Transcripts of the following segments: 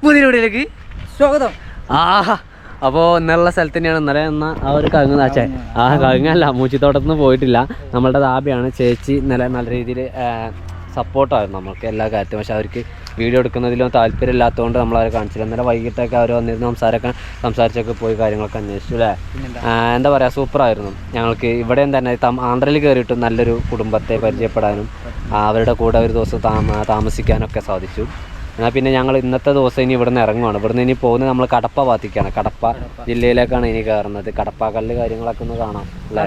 പുതിയ വീഡിയോയിലേക്ക് സ്വാഗതം. അപ്പോൾ ഇന്നലുള്ള സ്ഥലത്ത് തന്നെയാണ് ഇന്നലെ എന്ന ആ ഒരു കഴുങ്ങ് നാച്ചേ. കഴുങ്ങല്ല, മൂച്ചിത്തോട്ടത്തിൽ നിന്ന് പോയിട്ടില്ല. നമ്മളുടെ ദാബിയാണ്. ചേച്ചി ഇന്നലെ നല്ല രീതിയിൽ സപ്പോർട്ടായിരുന്നു നമ്മൾക്ക് എല്ലാ കാര്യത്തിലും. പക്ഷെ അവർക്ക് വീഡിയോ എടുക്കുന്നതിലും താല്പര്യം ഇല്ലാത്തതുകൊണ്ട് നമ്മളവരെ കാണിച്ചില്ല. ഇന്നലെ വൈകിട്ടൊക്കെ അവർ വന്നിരുന്ന് സംസാരിച്ചൊക്കെ പോയി കാര്യങ്ങളൊക്കെ അന്വേഷിച്ചു അല്ലേ. എന്താ പറയുക, സൂപ്പറായിരുന്നു. ഞങ്ങൾക്ക് ഇവിടെയും തന്നെ ആന്ധ്രയിൽ കയറിയിട്ടും നല്ലൊരു കുടുംബത്തെ പരിചയപ്പെടാനും അവരുടെ കൂടെ ഒരു ദിവസം താമസിക്കാനൊക്കെ സാധിച്ചു. എന്നാൽ പിന്നെ ഞങ്ങൾ ഇന്നത്തെ ദിവസം ഇനി ഇവിടുന്ന് ഇറങ്ങുവാണ്. ഇവിടുന്ന് ഇനി പോകുന്നത് നമ്മൾ കടപ്പ ഭാഗത്തേക്കാണ്. കടപ്പ ജില്ലയിലേക്കാണ് ഇനി കയറുന്നത്. കടപ്പാക്കല്ല് കാര്യങ്ങളൊക്കെ ഒന്ന് കാണാം അല്ലേ.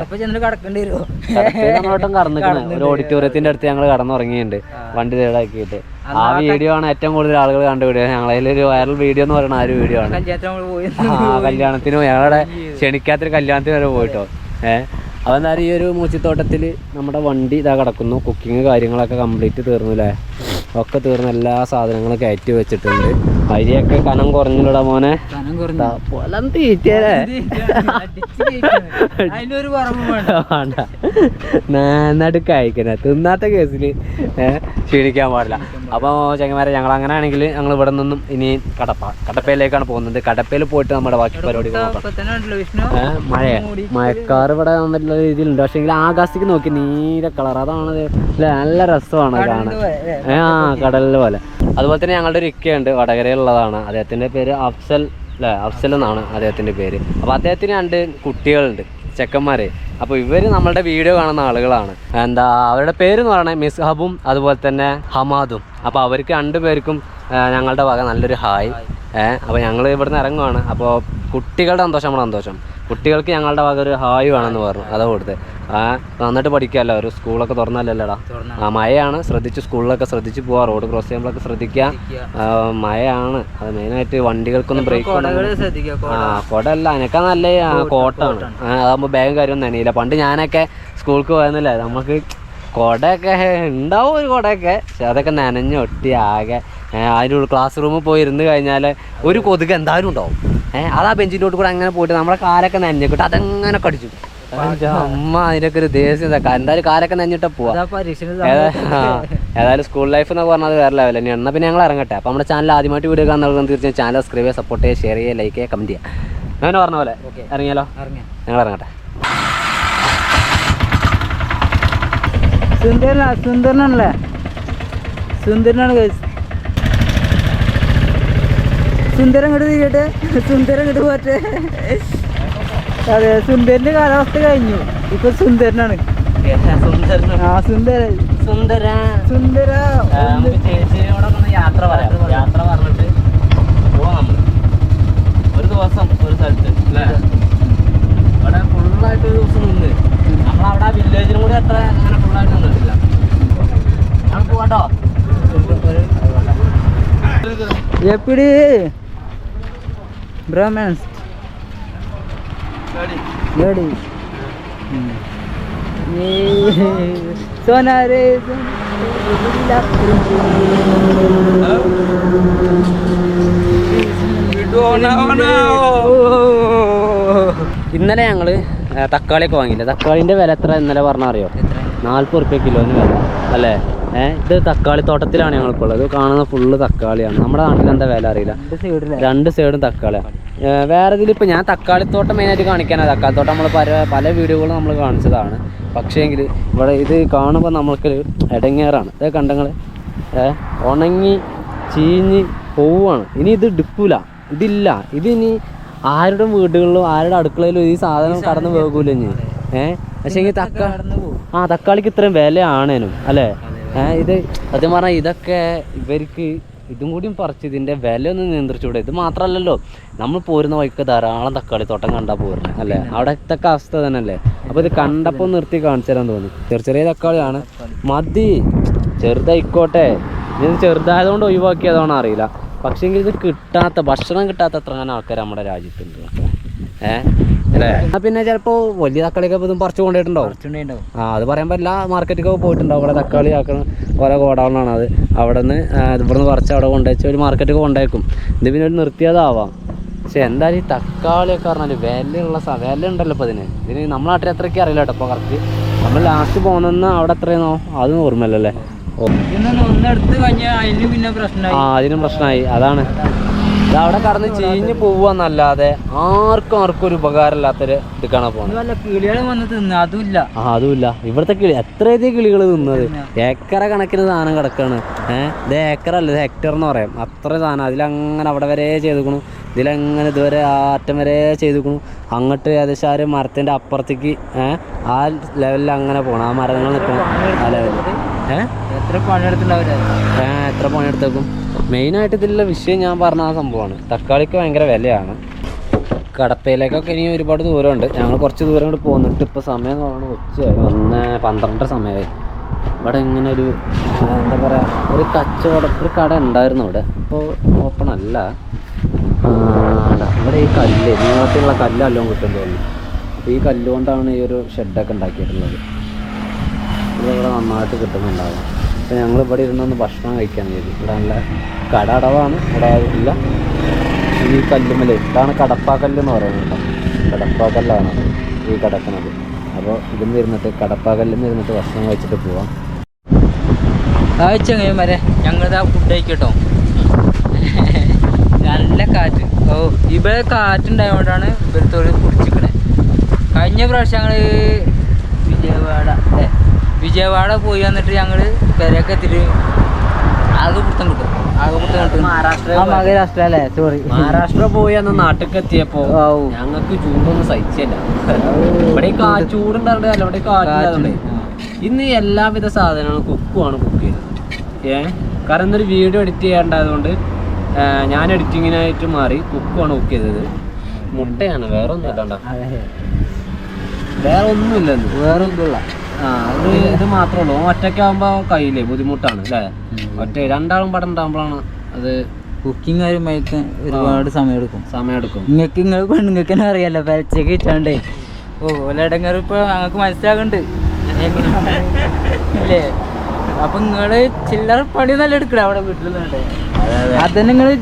നമ്മളോട്ടും കടന്നിരിക്കണം. ഒരു ഓഡിറ്റോറിയത്തിൻ്റെ അടുത്ത് ഞങ്ങൾ കടന്നുറങ്ങിയിട്ടുണ്ട് വണ്ടി തേടാക്കിയിട്ട്. ആ വീഡിയോ ആണ് ഏറ്റവും കൂടുതൽ ആളുകൾ കണ്ട വീഡിയോ. ഞങ്ങളതിലൊരു വൈറൽ വീഡിയോ എന്ന് പറയുന്ന ആ ഒരു വീഡിയോ ആണ്. കല്യാണത്തിനും ഞങ്ങളുടെ ക്ഷണിക്കാത്തൊരു കല്യാണത്തിന് വരെ പോയിട്ടോ. അതെന്തായാലും ഈ ഒരു മൂച്ചിത്തോട്ടത്തിൽ നമ്മുടെ വണ്ടി ഇതാ കിടക്കുന്നു. കുക്കിങ് കാര്യങ്ങളൊക്കെ കംപ്ലീറ്റ് തീർന്നു അല്ലേ. ഒക്കെ തീർന്ന് എല്ലാ സാധനങ്ങളും കയറ്റി വെച്ചിട്ടുണ്ട്. അരിയൊക്കെ കനം കുറഞ്ഞില്ലടാ മോനെ. പൊലം തീറ്റല്ലേ നന്നായിട്ട് കഴിക്കണ തിന്നാത്ത കേസിൽ ക്ഷീണിക്കാൻ പാടില്ല. അപ്പോൾ ചങ്ങന്മാരെ ഞങ്ങൾ അങ്ങനെ ആണെങ്കിൽ ഞങ്ങൾ ഇവിടെ നിന്നും ഇനി കടപ്പയിലേക്കാണ് പോകുന്നത്. കടപ്പയിൽ പോയിട്ട് നമ്മുടെ ബാക്കി പരിപാടി മഴക്കാർ ഇവിടെ നല്ല രീതിയിലുണ്ട്. പക്ഷേ എങ്കിൽ ആകാശത്തേക്ക് നോക്കി നീല കളർ അതാണ് നല്ല രസമാണ് കാണാൻ. കടലിലെ പോലെ. അതുപോലെ തന്നെ ഞങ്ങളുടെ ഒരു ഇക്കയുണ്ട്, വടകരയിലുള്ളതാണ്. അദ്ദേഹത്തിൻ്റെ പേര് അഫ്സൽ അല്ലേ, അഫ്സൽ എന്നാണ് അദ്ദേഹത്തിൻ്റെ പേര്. അപ്പോൾ അദ്ദേഹത്തിന് 2 കുട്ടികളുണ്ട്, ചെക്കന്മാരെ. അപ്പോൾ ഇവർ നമ്മളുടെ വീഡിയോ കാണുന്ന ആളുകളാണ്. അവരുടെ പേരെന്ന് പറയുന്നത് മിസ്ഹബും അതുപോലെ തന്നെ ഹമാദും. അപ്പോൾ അവർക്ക് 2 പേർക്കും ഞങ്ങളുടെ വക നല്ലൊരു ഹായ്. അപ്പോൾ ഞങ്ങൾ ഇവിടുന്ന് ഇറങ്ങുവാണ്. അപ്പോൾ കുട്ടികളുടെ സന്തോഷം നമ്മുടെ സന്തോഷം. കുട്ടികൾക്ക് ഞങ്ങളുടെ വക ഒരു ഹായ് വേണമെന്ന് പറഞ്ഞു. അതാ കൊടുത്ത് നന്നായിട്ട് പഠിക്കാമല്ലോ. ഒരു സ്കൂളൊക്കെ തുറന്നല്ലല്ലോടാ. മഴയാണ്, ശ്രദ്ധിച്ച് സ്കൂളിലൊക്കെ ശ്രദ്ധിച്ച് പോവാം. റോഡ് ക്രോസ് ചെയ്യുമ്പോഴൊക്കെ ശ്രദ്ധിക്കുക. മഴയാണ് അത് മെയിനായിട്ട്. വണ്ടികൾക്കൊന്നും ബ്രേക്ക് കുടല്ല, അതിനൊക്കെ നല്ല കോട്ടാണ്. അതാകുമ്പോൾ ബാഗും കാര്യമൊന്നും നനയില്ല. പണ്ട് ഞാനൊക്കെ സ്കൂൾക്ക് പോയെന്നില്ലേ, നമുക്ക് കുടയൊക്കെ ഉണ്ടാവും, ഒരു കുടയൊക്കെ. പക്ഷെ അതൊക്കെ നനഞ്ഞൊട്ടി ആകെ. അതിൻ്റെ ക്ലാസ് റൂമിൽ പോയി ഇരുന്ന് കഴിഞ്ഞാൽ ഒരു കൊതുക് എന്തായാലും ഉണ്ടാവും. അതാ ബെഞ്ചിൻ്റെ കൂടെ അങ്ങനെ പോയിട്ട് നമ്മുടെ കാലൊക്കെ നനഞ്ഞിട്ട് അതങ്ങനെ കടിച്ചു. അമ്മ അതിനൊക്കെ ഒരു ദേഷ്യം ഇതൊക്കെ. എന്തായാലും കാലൊക്കെ നനഞ്ഞിട്ടാ പോവാ. ഏതായാലും സ്കൂൾ ലൈഫ് എന്നൊക്കെ പറഞ്ഞാൽ വേറെ ലെവൽ തന്നെയാണ്. എന്നാൽ പിന്നെ ഞങ്ങൾ ഇറങ്ങട്ടെ. അപ്പോൾ നമ്മുടെ ചാനൽ ആദ്യമായിട്ട് വീഡിയോ കാണുന്നത് തീർച്ചയായും ചാനൽ സബ്സ്ക്രൈബ് ചെയ്യുക, സപ്പോർട്ട് ചെയ്യുക, ഷെയർ ചെയ്യുക, ലൈക്ക് ചെയ്യുക, കമൻറ്റ് ചെയ്യുക. അങ്ങനെ പറഞ്ഞ പോലെ ഇറങ്ങിയാലോ. ഞങ്ങൾ ഇറങ്ങട്ടെ. സുന്ദരനാണല്ലേ, സുന്ദരനാണ്. സുന്ദരം ഇങ്ങോട്ട് തിരിയട്ടെ, സുന്ദരം ഇങ്ങോട്ട് പോട്ടെ. അതെ, സുന്ദരന്റെ കാലാവസ്ഥ കഴിഞ്ഞു. ഇപ്പൊ സുന്ദരനാണ്. യാത്ര പറഞ്ഞിട്ട് പോവാം. ഒരു ദിവസം ഒരു സ്ഥലത്ത് അല്ലേ, ഇവിടെ ഫുള്ളായിട്ട് ഒരു ദിവസം നിന്ന് നമ്മളവിടെ ആ വില്ലേജിനും കൂടി അത്ര അങ്ങനെ ഫുള്ളായിട്ട് നിന്നിട്ടില്ല. ഞങ്ങൾ പോവാട്ടോ. എപ്പിടി ബ്രഹ്മൻസ് रेडी सोना रे ഇന്നലെ ഞങ്ങൾ തക്കാളിയൊക്കെ വാങ്ങിയില്ല. തക്കാളിൻ്റെ വില എത്ര ഇന്നലെ പറഞ്ഞാൽ അറിയോ? 40 ഉറുപ്യ കിലോന് വില അല്ലേ. ഇത് തക്കാളി തോട്ടത്തിലാണ് ഞങ്ങളിപ്പോൾ ഉള്ളത്. കാണുന്ന ഫുള്ള് തക്കാളിയാണ്. നമ്മുടെ നാട്ടിൽ എന്താ വില അറിയില്ല. 2 സൈഡും തക്കാളിയാണ്. വേറെ ഇതിലിപ്പോൾ ഞാൻ തക്കാളിത്തോട്ടം മെയിനായിട്ട് കാണിക്കാനാണ്. തക്കാളിത്തോട്ടം നമ്മൾ പല വീഡിയോകളും നമ്മൾ കാണിച്ചതാണ്. പക്ഷേ എങ്കിൽ ഇവിടെ ഇത് കാണുമ്പോൾ നമ്മൾക്കൊരു ഇടങ്ങേറാണ്. ഇത് കണ്ടങ്ങൾ ഉണങ്ങി ചീഞ്ഞ് പോവുകയാണ്. ഇനി ഇത് എടുക്കൂല, ഇതില്ല. ഇതിനി ആരുടെ വീടുകളിലും ആരുടെ അടുക്കളയിലും ഈ സാധനം കടന്നു പോകൂല ഇനി. പക്ഷേ എങ്കിൽ തക്കാളിക്ക് ഇത്രയും വിലയാണേനും അല്ലേ. ഇത് സത്യം പറഞ്ഞാൽ ഇതൊക്കെ ഇവർക്ക് ഇതും കൂടിയും പറിച്ച് ഇതിൻ്റെ വില ഒന്ന് നിയന്ത്രിച്ചുകൂടെ. ഇത് മാത്രമല്ലല്ലോ, നമ്മൾ പോരുന്ന വഴിക്ക് ധാരാളം തക്കാളി തോട്ടം കണ്ടാൽ പോരുന്നത് അല്ലേ. അവിടത്തെ അവസ്ഥ തന്നെ അല്ലേ. അപ്പോൾ ഇത് കണ്ടപ്പോൾ നിർത്തി കാണിച്ചു തരാൻ തോന്നി. ചെറിയ തക്കാളിയാണ്, മതി, ചെറുതായിക്കോട്ടെ. ഇത് ചെറുതായതുകൊണ്ട് ഒഴിവാക്കിയതാണോ അറിയില്ല. പക്ഷേങ്കിൽ ഇത് ഭക്ഷണം കിട്ടാത്ത എത്ര ആൾക്കാർ നമ്മുടെ രാജ്യത്തുണ്ട് അല്ലേ. പിന്നെ ചിലപ്പോൾ വലിയ തക്കാളിയൊക്കെ ഇതും പറിച്ചു കൊണ്ടുപോയിട്ടുണ്ടാവും. അത് പറയാൻ പറ്റില്ല. മാർക്കറ്റിലൊക്കെ പോയിട്ടുണ്ടാവും. അവിടെ തക്കാളി ആക്കണം ഓരോ ഗോഡൗണാണ് അത്. അവിടെ നിന്ന് ഇവിടുന്ന് പറിച്ച് അവിടെ കൊണ്ടുവച്ച് ഒരു മാർക്കറ്റിൽ കൊണ്ടുപോയേക്കും. ഇത് പിന്നെ ഒരു നിർത്തിയതാവാം. പക്ഷെ എന്തായാലും ഈ തക്കാളിയൊക്കെ പറഞ്ഞാൽ വില ഉണ്ടല്ലോ ഇപ്പോൾ ഇതിന് നമ്മളെ നാട്ടിൽ എത്രയ്ക്ക് അറിയില്ല കേട്ടോ. ഇപ്പോൾ കറക്റ്റ് നമ്മൾ ലാസ്റ്റ് പോകുന്ന അവിടെ എത്രയെന്നോ അതും ഓർമ്മയില്ലല്ലേ. ഒന്നെടുത്ത് കഴിഞ്ഞാൽ അതിന് പിന്നെ പ്രശ്നമായി. അതിനും പ്രശ്നമായി. അതാണ് ഇത് അവിടെ കടന്ന് ചീഞ്ഞ് പോവാന്നല്ലാതെ ആർക്കും ഒരു ഉപകാരമില്ലാത്തൊരു ഇതൊക്കെയാണ് പോകുന്നത്. കിളികളെ വന്ന് തിന്ന അതുമില്ല. അതുമില്ല. ഇവിടുത്തെ കിളി എത്രയധികം കിളികൾ തിന്നത്, ഏക്കറ കണക്കിന് സാധനം കിടക്കാണ്. ഇത് ഏക്കറല്ല, ഇത് ഹെക്ടർ എന്ന് പറയാം. അത്ര സാധനം അതിലങ്ങനെ അവിടെ വരെ ചെയ്തിക്കണു, ഇതിലങ്ങനെ ഇതുവരെ അറ്റം വരെ ചെയ്തിക്കണു. അങ്ങോട്ട് ഏകദേശം ആ ഒരു മരത്തിൻ്റെ അപ്പുറത്തേക്ക് ആ ലെവലിൽ അങ്ങനെ പോകണം. ആ മരങ്ങൾ നിൽക്കണം ആ ലെവലിൽ. എത്ര പണിയെടുത്തിട്ടുണ്ടാവില്ല. എത്ര പണിയെടുത്തേക്കും. മെയിനായിട്ട് ഇതിലുള്ള വിഷയം ഞാൻ പറഞ്ഞ ആ സംഭവമാണ്. തക്കാളിക്ക് ഭയങ്കര വിലയാണ്. കടപ്പയിലേക്കൊക്കെ ഇനി ഒരുപാട് ദൂരമുണ്ട്. ഞങ്ങൾ കുറച്ച് ദൂരം കൂടി പോന്നിട്ട് ഇപ്പോൾ സമയം എന്ന് പറയുന്നത് ഉച്ചയായി 1:12 സമയമായി. ഇവിടെ ഇങ്ങനെ ഒരു എന്താ പറയുക, ഒരു കട ഉണ്ടായിരുന്നു ഇവിടെ, ഇപ്പോൾ ഓപ്പൺ അല്ല. ഇവിടെ ഈ കല്ല്, നീളത്തിലുള്ള കല്ലെല്ലാം കിട്ടും തോന്നുന്നു. അപ്പോൾ ഈ കല്ലുകൊണ്ടാണ് ഈ ഒരു ഷെഡൊക്കെ ഉണ്ടാക്കിയിട്ടുള്ളത്. ഇവിടെ നന്നായിട്ട് കിട്ടുന്നുണ്ടാകും. അപ്പോൾ ഞങ്ങളിവിടെ ഇരുന്നൊന്ന് ഭക്ഷണം കഴിക്കാൻ ചെയ്തു. ഇവിടെ നല്ല കട അടവാണ്, ഇവിടെ ഇല്ല. ഈ കല്ലുമ്മൽ ഇതാണ് കടപ്പാക്കല്ല് എന്ന് പറയുന്നത്. കടപ്പാക്കല്ലാണ് ഈ കിടക്കുന്നത്. അപ്പോൾ ഇതിൽ ഇരുന്നിട്ട് കടപ്പാക്കല്ലിൽ ഇരുന്നിട്ട് ഭക്ഷണം കഴിച്ചിട്ട് പോവാം. ചങ്ങന്മാരെ ഞങ്ങളിതാ ഫുഡ് കഴിക്കട്ടോ. നല്ല കാറ്റ്. ഇവിടെ കാറ്റുണ്ടായതുകൊണ്ടാണ് ഇവിടുത്തെ കുടിച്ചിക്കണേ. കഴിഞ്ഞ പ്രാവശ്യം ഞങ്ങൾ വിജയവാഡ പോയി വന്നിട്ട് ഞങ്ങൾ പെരയൊക്കെ എത്തിയിട്ട് ആകെ പുത്തം കിട്ടും. മഹാരാഷ്ട്ര അല്ലേ, സോറി, മഹാരാഷ്ട്ര പോയി അന്ന് നാട്ടിലേക്ക് എത്തിയപ്പോ ഞങ്ങൾക്ക് ചൂടൊന്നും സഹിച്ചില്ല. ഇവിടെ ചൂടുണ്ടാവില്ല, ഇവിടെ കാറ്റുണ്ടാവുന്നുണ്ട്. ഇന്ന് എല്ലാവിധ സാധനങ്ങളും കുക്ക് ചെയ്തത്. കാരണം ഇന്നൊരു വീഡിയോ എഡിറ്റ് ചെയ്യാണ്ടായതുകൊണ്ട് ഞാൻ എഡിറ്റിങ്ങിനായിട്ട് മാറി കുക്ക് ചെയ്തത്. മുട്ടയാണ്, വേറെ ഒന്നും ഇല്ലണ്ട, വേറെ ഒന്നുമില്ല. വേറെ ഒന്നുമില്ല. അത് ഇത് മാത്രമേ ഉള്ളൂ. ഒറ്റയ്ക്കാകുമ്പോൾ കയ്യിലേ ബുദ്ധിമുട്ടാണ് അല്ലേ. രണ്ടാളും പടം ഉണ്ടാകുമ്പോഴാണ് അത് കുക്കിംഗ് കാര്യമായിട്ട് ഒരുപാട് സമയമെടുക്കും. നിങ്ങൾ പെണ്ണുങ്ങൾക്ക് തന്നെ അറിയാലോ, പരച്ചൊക്കെ ഇട്ടാണ്ടേ. ഓലടങ്ങാറ് ഇപ്പോൾ ഞങ്ങൾക്ക് മനസ്സിലാകുന്നുണ്ട് ഇല്ലേ. അപ്പൊ നിങ്ങള് ചില്ലറ പണി നല്ല എടുക്കണം അവിടെ വീട്ടിൽ. അതന്നെ നിങ്ങള്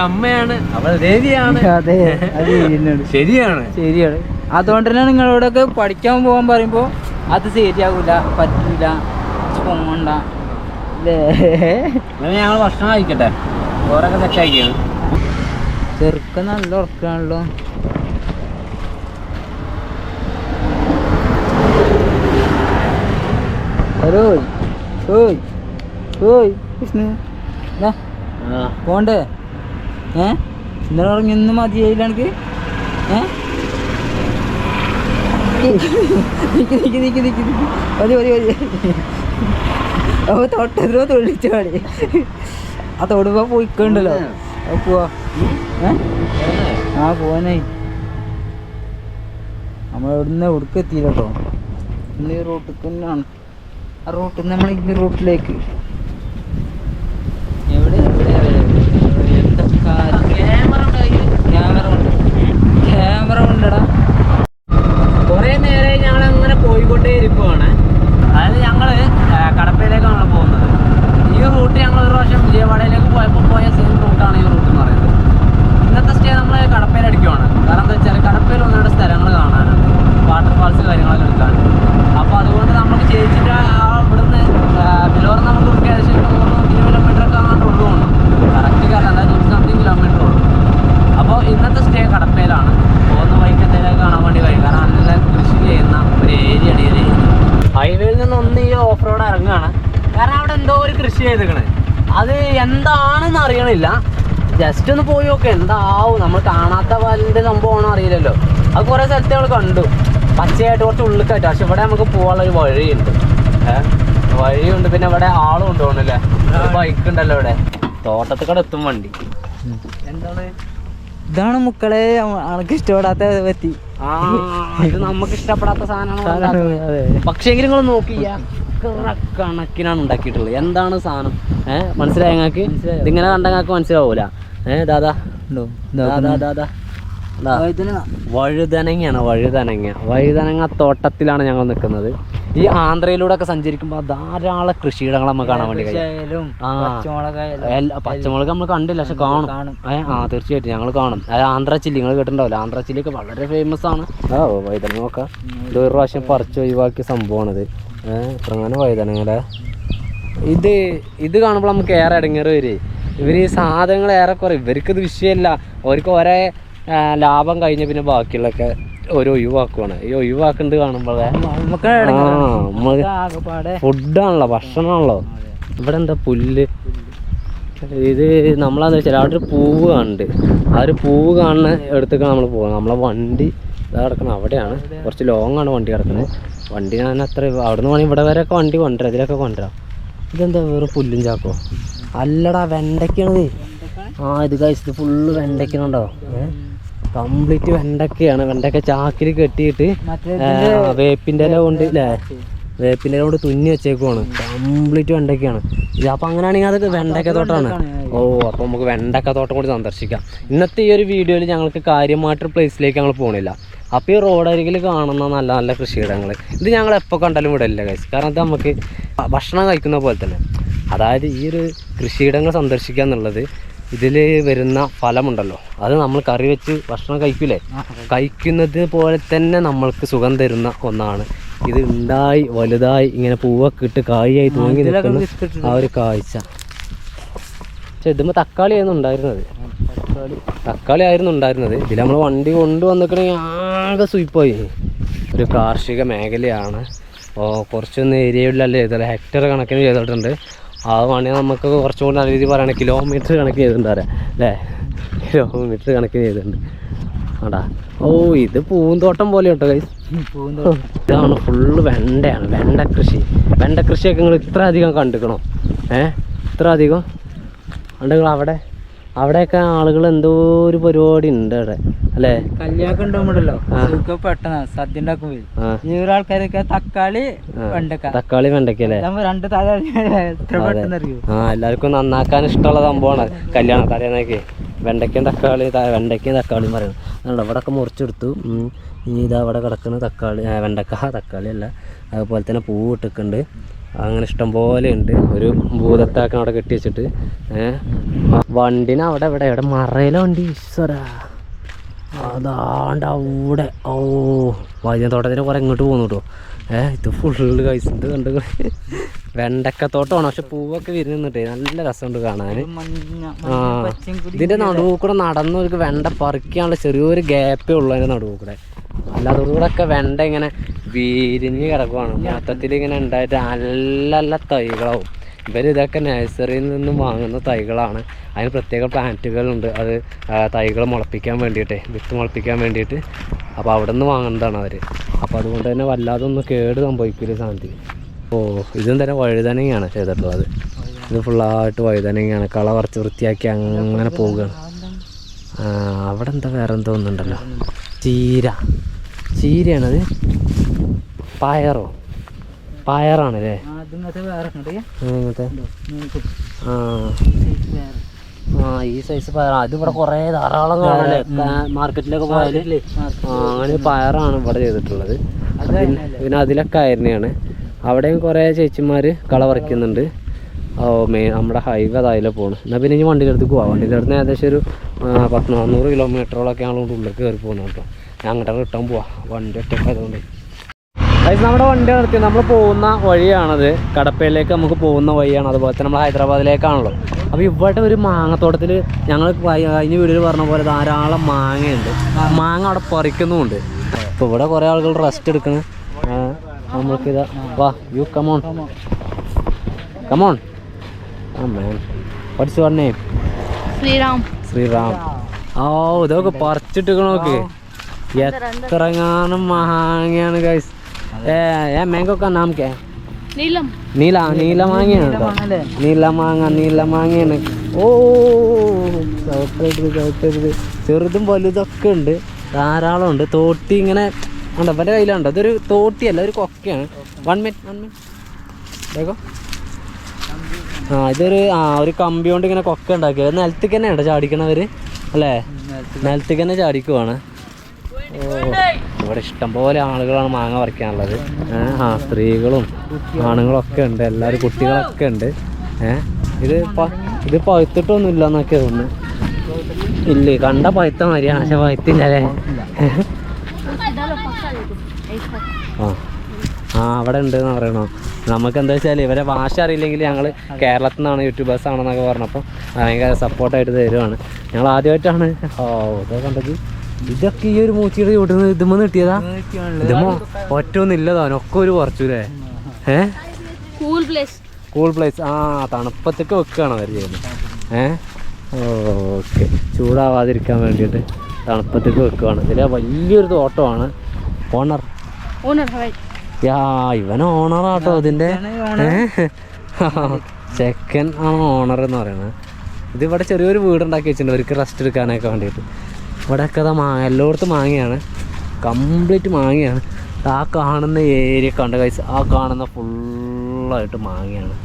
അമ്മയാണ്, അവൾ ദേവിയാണ്. അതെ, അത് ശരിയാണ്. അതുകൊണ്ട് തന്നെ നിങ്ങളോടൊക്കെ പഠിക്കാൻ പോകാൻ പറയുമ്പോ അത് ശരിയാകൂല, പറ്റൂല, പോണ്ട അല്ലേ. ഞങ്ങൾ ഭക്ഷണം കഴിക്കട്ടെ, ഓരൊക്കെ സെറ്റാക്കിയാണ്. ചെറുക്ക നല്ല ഉറക്കാണല്ലോ. വിഷ്ണു പോണ്ടേ? ഇന്നലെ പറഞ്ഞ ഇന്നും മതിയായില്ല എനിക്ക്. മതി. അപ്പൊ തൊട്ടതിലോ തൊഴിച്ചു പാടി ആ തൊടുമ്പോ പോയിക്കണ്ടല്ലോ. പോവാ. പോവാനായി. നമ്മളെവിടുന്ന് എവിടേക്ക് എത്തിയില്ല കേട്ടോ. ഇന്ന് ഈ റൂട്ടിൽ തന്നെയാണ്. ആ റൂട്ടിൽ നിന്ന് നമ്മൾ ഈ റൂട്ടിലേക്ക് എവിടെ ക്യാമറ ഉണ്ടടാ. കുറെ നേരം ഞങ്ങൾ അങ്ങനെ പോയിക്കൊണ്ടേ ഇരിക്കുവാണ്. അതായത് ഞങ്ങള് കടപ്പയിലേക്കാണ് പോകുന്നത്. ഈ റൂട്ട് ഞങ്ങൾ ഒരു പ്രാവശ്യം വിജയവാഡയിലേക്ക് പോയ സെയിം റൂട്ടാണ് ഈ റൂട്ട് എന്ന് പറയുന്നത്. ഇന്നത്തെ സ്റ്റേ നമ്മൾ കടപ്പയിലടിക്കുവാണ്. കാരണം എന്താ വെച്ചാൽ കടപ്പയിൽ ഒന്നുകൂടെ സ്ഥലങ്ങൾ കാണാനുണ്ട്, വാട്ടർഫാൾസ് കാര്യങ്ങളൊക്കെ എടുക്കാനുണ്ട്. അപ്പോൾ അതുകൊണ്ട് നമുക്ക് ചേച്ചിട്ട് ഇവിടുന്ന് ബിലോർ നമുക്ക് ഏകദേശം 100 കിലോമീറ്ററൊക്കെ അങ്ങോട്ട് ഉള്ളതുകൊണ്ട് കറക്റ്റ് കാരണം അതായത് 100 കിലോമീറ്റർ ഉള്ളൂ. അപ്പോൾ ഇന്നത്തെ സ്റ്റേ കടപ്പയിലാണ്. പോകുന്ന വഴിക്ക് എന്തെങ്കിലും കാണാൻ വേണ്ടി കഴിയും. കാരണം നല്ല കൃഷി ചെയ്യുന്ന ഒരു ഏരിയയാണ് ഈ ഏരിയ. ഹൈവേയിൽ നിന്ന് ഈ ഓഫ് റോഡ് ഇറങ്ങുകയാണ്. കാരണം അവിടെ എന്തോ ഒരു കൃഷി ചെയ്തിരിക്കണേ. അത് എന്താണെന്ന് അറിയണില്ല. ജസ്റ്റ് ഒന്ന് പോയി നോക്കെ എന്താവും. നമ്മൾ കാണാത്ത വല്ലിൻ്റെ സംഭവമാണോ അറിയില്ലല്ലോ. അത് കുറേ സ്ഥലത്ത് നമ്മൾ കണ്ടു, പച്ചയായിട്ട് കുറച്ച് ഉള്ളിക്കായിട്ട്. പക്ഷെ ഇവിടെ നമുക്ക് പോകാനുള്ളൊരു വഴിയുണ്ട്. വഴിയുണ്ട്, പിന്നെ ഇവിടെ ആളും ഉണ്ട് തോന്നുന്നില്ലേ. ബൈക്ക് ഉണ്ടല്ലോ ഇവിടെ. തോട്ടത്തിൽ കൂടെ എത്തും വണ്ടി. എന്താണ് ഇതാണ് മുക്കളെ ആൾക്ക് ഇഷ്ടപ്പെടാത്ത പറ്റി. ഇത് നമുക്ക് ഇഷ്ടപ്പെടാത്ത സാധനമാണ്. പക്ഷേങ്കിലും നിങ്ങൾ നോക്കി കണക്കിനാണ് ഉണ്ടാക്കിയിട്ടുള്ളത്. എന്താണ് സാധനം മനസ്സിലായ ഞങ്ങൾക്ക്? ഇതിങ്ങനെ കണ്ട ഞങ്ങൾക്ക് മനസ്സിലാവൂല. ദാദാ വഴുതനങ്ങയാണ്. വഴുതനങ്ങ തോട്ടത്തിലാണ് ഞങ്ങൾ നിൽക്കുന്നത്. ഈ ആന്ധ്രയിലൂടെ ഒക്കെ സഞ്ചരിക്കുമ്പോൾ ധാരാളം കൃഷിയിടങ്ങൾ നമുക്ക് കാണാൻ വേണ്ടി കഴിയും. പച്ചമുളക് നമ്മൾ കണ്ടില്ല, പക്ഷെ കാണും. തീർച്ചയായിട്ടും ഞങ്ങൾ കാണും. ആന്ധ്ര ചില്ലി നിങ്ങൾ കേട്ടിട്ടുണ്ടാവില്ല. ആന്ധ്ര ചില്ലിയൊക്കെ വളരെ ഫേമസ് ആണ്. വഴുതനങ്ങ ഇത് ഒരു പ്രാവശ്യം പറിച്ച് ഒഴിവാക്കിയ സംഭവമാണിത്. ഇത്രങ്ങനെ വഴുതനങ്ങ ഇത് കാണുമ്പോൾ നമുക്ക് ഏറെ ഇടങ്ങേറ് വരും. ഇവർ ഈ സാധനങ്ങൾ ഏറെക്കുറെ ഇവർക്കിത് വിഷയമല്ല, അവർക്ക് ഒരേ ലാഭം കഴിഞ്ഞ പിന്നെ ബാക്കിയുള്ളതൊക്കെ ഒരു ഒഴിവാക്കുവാണ്. ഈ ഒഴിവാക്കുന്നത് കാണുമ്പോൾ ഫുഡാണല്ലോ, ഭക്ഷണമാണല്ലോ. ഇവിടെ എന്താ പുല്ല്, ഇത് നമ്മളെന്താ വെച്ചാൽ അവിടെ ഒരു പൂവ് കാണുന്നുണ്ട്. ആ ഒരു പൂവ് കാണുന്ന എടുത്തേക്കാണ് നമ്മൾ പോകുന്നത്. നമ്മളെ വണ്ടി ഇതാ കിടക്കണം അവിടെയാണ്, കുറച്ച് ലോങ്ങാണ് വണ്ടി കിടക്കുന്നത്. വണ്ടി ഞാൻ അത്ര അവിടെ നിന്ന് വേണമെങ്കിൽ ഇവിടെ വരെയൊക്കെ വണ്ടി കൊണ്ടുവരാം, ഇതിലൊക്കെ കൊണ്ടുവരാം. ഇതെന്താ വെറും പുല്ലും ചാക്കോ? അല്ലടാ വെണ്ടയ്ക്കാണത്. ഇത് കഴിച്ച് ഇത് ഫുള്ള് വെണ്ടയ്ക്കണുണ്ടോ? കംപ്ലീറ്റ് വെണ്ടയ്ക്കയാണ്. വെണ്ടയ്ക്ക ചാക്കിൽ കെട്ടിയിട്ട് വേപ്പിൻ്റെ ഇല കൊണ്ട് അല്ലേ, വേപ്പിൻ്റെ ഇല കൊണ്ട് തുന്നി വെച്ചേക്കുവാണ്. കംപ്ലീറ്റ് വെണ്ടയ്ക്കയാണ് ഇത്. അപ്പോൾ അങ്ങനെയാണെങ്കിൽ അത് വെണ്ടയ്ക്ക തോട്ടമാണ്. അപ്പോൾ നമുക്ക് വെണ്ടയ്ക്ക തോട്ടം കൂടി സന്ദർശിക്കാം. ഇന്നത്തെ ഈ ഒരു വീഡിയോയിൽ ഞങ്ങൾക്ക് കാര്യമായിട്ടൊരു പ്ലേസിലേക്ക് ഞങ്ങൾ പോകണില്ല. അപ്പോൾ ഈ റോഡരികിൽ കാണുന്ന നല്ല നല്ല കൃഷിയിടങ്ങൾ ഇത് ഞങ്ങൾ എപ്പോൾ കണ്ടാലും വിടില്ല ഗൈസ്. കാരണം ഇത് നമുക്ക് ഭക്ഷണം കഴിക്കുന്ന പോലെ തന്നെ, അതായത് ഈ ഒരു കൃഷിയിടങ്ങൾ സന്ദർശിക്കുക എന്നുള്ളത് ഇതിൽ വരുന്ന ഫലമുണ്ടല്ലോ, അത് നമ്മൾ കറി വെച്ച് ഭക്ഷണം കഴിക്കില്ലേ, കഴിക്കുന്നത് പോലെ തന്നെ നമ്മൾക്ക് സുഖം തരുന്ന ഒന്നാണ്. ഇത് ഉണ്ടായി വലുതായി ഇങ്ങനെ പൂവൊക്കെ ഇട്ട് കായായി തൂങ്ങി നിൽക്കുന്ന ആ ഒരു കാഴ്ച. പക്ഷെ ഇതുമ്പോൾ തക്കാളി ആയിരുന്നു ഉണ്ടായിരുന്നത്. ഇതിൽ നമ്മൾ വണ്ടി കൊണ്ടുവന്നിക്കണമെങ്കിൽ ആകെ സ്വീപ്പായി. ഒരു കാർഷിക മേഖലയാണ്. കുറച്ചൊന്നും ഏരിയയിലല്ലേ ചെയ്തത്, ഹെക്ടർ കണക്കിന് ചെയ്തിട്ടുണ്ട്. അത് വേണമെങ്കിൽ നമുക്ക് കുറച്ചും കൂടി നല്ല രീതിയിൽ പറയുകയാണെങ്കിൽ കിലോമീറ്റർ കണക്കിന് ചെയ്തിട്ടുണ്ട് അല്ലേ, കിലോമീറ്റർ കണക്കിന് ചെയ്തിട്ടുണ്ട്. ആടാ ഇത് പൂന്തോട്ടം പോലെ കേട്ടോ ഗൈസ്. ഇതാണ് ഫുള്ള് വെണ്ടയാണ്, വെണ്ട കൃഷിയൊക്കെ നിങ്ങൾ ഇത്ര അധികം കണ്ടിക്കണോ? ഇത്ര അധികം കണ്ടുകൾ. അവിടെയൊക്കെ ആളുകൾ എന്തോ ഒരു പരിപാടി ഉണ്ട് അവിടെ അല്ലേ, കല്യാണമൊക്കെ ഉണ്ടാകുമ്പോഴല്ലോ പെട്ടെന്ന് സദ്യ ഉണ്ടാക്കുമ്പോൾ ഈ ഒരാൾക്കാരൊക്കെ തക്കാളി വെണ്ടയ്ക്ക അല്ലേ, രണ്ട് എല്ലാവർക്കും നന്നാക്കാൻ ഇഷ്ടമുള്ള സംഭവമാണ് കല്യാണം തലേന്നൊക്കെ. വെണ്ടയ്ക്കയും തക്കാളിയും പറയണം. ഇവിടെ ഒക്കെ മുറിച്ചെടുത്തു. ഇതാ അവിടെ കിടക്കുന്ന തക്കാളി, തക്കാളി അല്ല, അതുപോലെ തന്നെ പൂവ് ഇട്ടിട്ടുണ്ട്. അങ്ങനെ ഇഷ്ടം പോലെ ഉണ്ട്. ഒരു ഭൂതത്താക്കാൻ അവിടെ കെട്ടി വെച്ചിട്ട് വണ്ടിനെ അവിടെ മറയില വണ്ടി ഈശ്വരാ അതാണ്ട് അവിടെ. വൈദ്യത്തോട്ടത്തിന് കുറെ ഇങ്ങോട്ട് പോകുന്നു കേട്ടോ. ഇത് ഫുള്ള് കഴിച്ചിട്ട് കണ്ട് വെണ്ടക്കത്തോട്ടമാണ്. പക്ഷെ പൂവൊക്കെ വിരിഞ്ഞിട്ടേ നല്ല രസമുണ്ട് കാണാൻ. ഇതിൻ്റെ നടുവ് കൂടെ നടന്നവർക്ക് വെണ്ട പറിക്കാനുള്ള ചെറിയൊരു ഗ്യാപ്പേ ഉള്ളൂ അതിൻ്റെ നടുവ് കൂടെ. അല്ലാതെ ഒക്കെ വെണ്ട ഇങ്ങനെ വിരിഞ്ഞ് കിടക്കുവാണ്. മൊത്തത്തിൽ ഇങ്ങനെ ഉണ്ടായിട്ട് നല്ല നല്ല തൈകളാവും. ഇതൊക്കെ നഴ്സറിയിൽ നിന്നും വാങ്ങുന്ന തൈകളാണ്. അതിന് പ്രത്യേക പ്ലാന്റുകളുണ്ട്, അത് തൈകൾ മുളപ്പിക്കാൻ വേണ്ടിയിട്ട്, വിത്ത് മുളപ്പിക്കാൻ വേണ്ടിയിട്ട്. അപ്പോൾ അവിടെ നിന്ന് വാങ്ങുന്നതാണ് അവർ. അപ്പോൾ അതുകൊണ്ട് തന്നെ വല്ലാതെ ഒന്നും കേട് സംഭവിക്കില്ല സാധനത്തിൽ. ഇതും തന്നെ വഴുതനങ്ങയാണ് ചെയ്തിട്ടുള്ളത്. ഇത് ഫുള്ളായിട്ട് വഴുതനങ്ങയാണ്. കള കുറച്ച് വൃത്തിയാക്കി അങ്ങനെ പോവുകയാണ്. അവിടെ എന്താ വേറെ എന്തോ ഒന്നുണ്ടല്ലോ, ചീരയാണത്. പയറാണല്ലേ ഇങ്ങനത്തെ. ഈ സൈസ് പയർ അത് ഇവിടെ കുറേ ധാരാളം കാണല്ലേ മാർക്കറ്റിലൊക്കെ പോയാല്. അങ്ങനെ പയറാണ് ഇവിടെ ചെയ്തിട്ടുള്ളത്. പിന്നെ അതിലൊക്കെ ആയിരുന്നെയാണ്. അവിടെയും കുറേ ചേച്ചിമാർ കള പറിക്കുന്നുണ്ട്. നമ്മുടെ ഹൈവേ അതിലെ പോകണം. എന്നാൽ പിന്നെ ഇനി വണ്ടിയുടെ അടുത്ത് പോവാം. വണ്ടിയുടെ അടുത്ത് ഏകദേശം ഒരു 400 കിലോമീറ്ററോളൊക്കെ ഞങ്ങൾ ഉള്ളിൽ കയറി പോകുന്നത് കേട്ടോ. ഞാൻ അങ്ങോട്ട് റിട്ടേൺ പോവാം, വണ്ടി ഒറ്റയ്ക്ക് ആയതുകൊണ്ട്. അത് നമ്മുടെ വണ്ടി നിർത്തി നമ്മൾ പോകുന്ന വഴിയാണത്. കടപ്പയിലേക്ക് നമുക്ക് പോകുന്ന വഴിയാണ്. അതുപോലെ തന്നെ നമ്മൾ ഹൈദരാബാദിലേക്കാണല്ലോ. അപ്പോൾ ഇവിടെ ഒരു മാങ്ങത്തോട്ടത്തിൽ ഞങ്ങൾ കഴിഞ്ഞ വീഡിയോയിൽ പറഞ്ഞ പോലെ ധാരാളം മാങ്ങയുണ്ട്. മാങ്ങ അവിടെ പറിക്കുന്നുമുണ്ട്. അപ്പോൾ ഇവിടെ കുറേ ആളുകൾ റെസ്റ്റ് എടുക്കണം. നമ്മൾക്കിതാ വാ, you come on. What's your name? Sreeram. ഇതൊക്കെ പറിച്ചിട്ട് നോക്ക്, എത്രങ്ങാനും മാങ്ങയാണ് ഗൈസ്. मैंगो का नाम क्या है? नीला മാങ്ങയാണ്. നീല മാങ്ങയാണ്. ചെറുതും വലുതൊക്കെ ഉണ്ട്, ധാരാളം ഉണ്ട്. തോട്ടി ഇങ്ങനെ ഉണ്ട്, അവൻ്റെ കയ്യിലുണ്ട്. അതൊരു തോട്ടിയല്ല, ഒരു കൊക്കയാണ്. 1 മിനിറ്റ് വേഗം. ഇതൊരു ഒരു കമ്പി കൊണ്ട് ഇങ്ങനെ കൊക്ക ഉണ്ടാക്കിയത്. നിലത്തേക്ക് തന്നെ ഉണ്ടോ ചാടിക്കണവർ അല്ലേ? നിലത്തേക്ക് തന്നെ ചാടിക്കുവാണ്. ഇവിടെ ഇഷ്ടംപോലെ ആളുകളാണ് മാങ്ങ പറിക്കാനുള്ളത്. സ്ത്രീകളും ആണുങ്ങളും ഒക്കെ ഉണ്ട്, എല്ലാവരും കുട്ടികളൊക്കെ ഉണ്ട്. ഇത് പഴുത്തിട്ടൊന്നുമില്ല എന്നൊക്കെ തോന്നുന്നു. ഇല്ലേ, കണ്ട പഴുത്ത മതിയാണ്, പക്ഷെ പഴുത്തില്ലല്ലേ. അവിടെ ഉണ്ട് എന്ന് പറയണോ? നമുക്ക് എന്താ വെച്ചാൽ ഇവരെ ഭാഷ അറിയില്ലെങ്കിൽ ഞങ്ങൾ കേരളത്തിൽ നിന്നാണ് യൂട്യൂബേഴ്സ് ആണെന്നൊക്കെ പറഞ്ഞപ്പോൾ ഭയങ്കര സപ്പോർട്ടായിട്ട് തരുവാണ്. ഞങ്ങൾ ആദ്യമായിട്ടാണ് ഇതൊക്കെ കണ്ടത്. ഇതൊക്കെ ഈ ഒരു മൂച്ചിയുടെ ചൂട്ടുന്നത് ഇതുമ്മ കിട്ടിയതാ? ഇതുമ്മ ഒറ്റ ഒന്നും ഇല്ലതാനൊക്കെ ഒരു കുറച്ചൂലേ? Cool place. ആ തണുപ്പത്തൊക്കെ വെക്കുകയാണ് അവർ ചെയ്യുന്നത്. ഓക്കെ, ചൂടാവാതിരിക്കാൻ വേണ്ടിയിട്ട് തണുപ്പത്തേക്ക് വെക്കുകയാണ്. ഇതിലെ വലിയൊരു തോട്ടമാണ്. ഓണർ ഇവൻ ഓണറാട്ടോ ഇതിൻ്റെ. സെക്കൻഡ് ആണ് ഓണർ എന്ന് പറയുന്നത്. ഇതിവിടെ ചെറിയൊരു വീടുണ്ടാക്കി വെച്ചിട്ടുണ്ട് അവർക്ക് റെസ്റ്റ് എടുക്കാനൊക്കെ വേണ്ടിയിട്ട്. ഇവിടെയൊക്കെ അതാ എല്ലായിടത്തും മാങ്ങയാണ്, കംപ്ലീറ്റ് മാങ്ങയാണ്. ആ കാണുന്ന ഏരിയ കണ്ട കഴിച്ച് ആ കാണുന്ന ഫുള്ളായിട്ട് മാങ്ങയാണ്.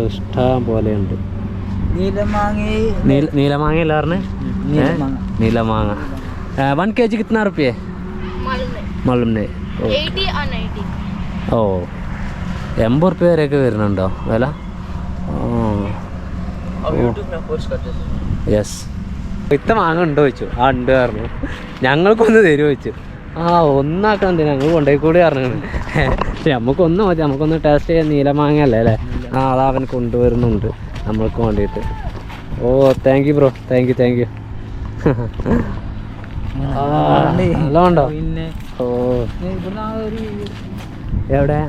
ഇഷ്ടം പോലെയുണ്ട്. നീലമാങ്ങ എല്ലാറിന് നീലമാങ്ങ 1 kg कितना रुपये? मालूम नहीं. ഓ 80 रुपये വരെയൊക്കെ വരുന്നുണ്ടോ വില? യെസ്. ഇത്ത മാങ്ങ ഉണ്ടോ ചോദിച്ചു. ആ ഉണ്ട് പറഞ്ഞു. ഞങ്ങൾക്കൊന്ന് തരുമോ ചോദിച്ചു. ഒന്നാക്കാൻ എന്തിനാ ഞങ്ങൾ കൊണ്ടുപോയി കൂടി പറഞ്ഞാണ്. പക്ഷെ നമുക്കൊന്ന് മതി, നമുക്കൊന്ന് ടേസ്റ്റ് ചെയ്യാൻ. നീലമാങ്ങ അല്ലേ അല്ലേ? അതാ അവൻ കൊണ്ടുവരുന്നുണ്ട് നമ്മൾക്ക് വേണ്ടിയിട്ട്. Thank you bro, thank you. നല്ല ഉണ്ടോ? എവിടെ?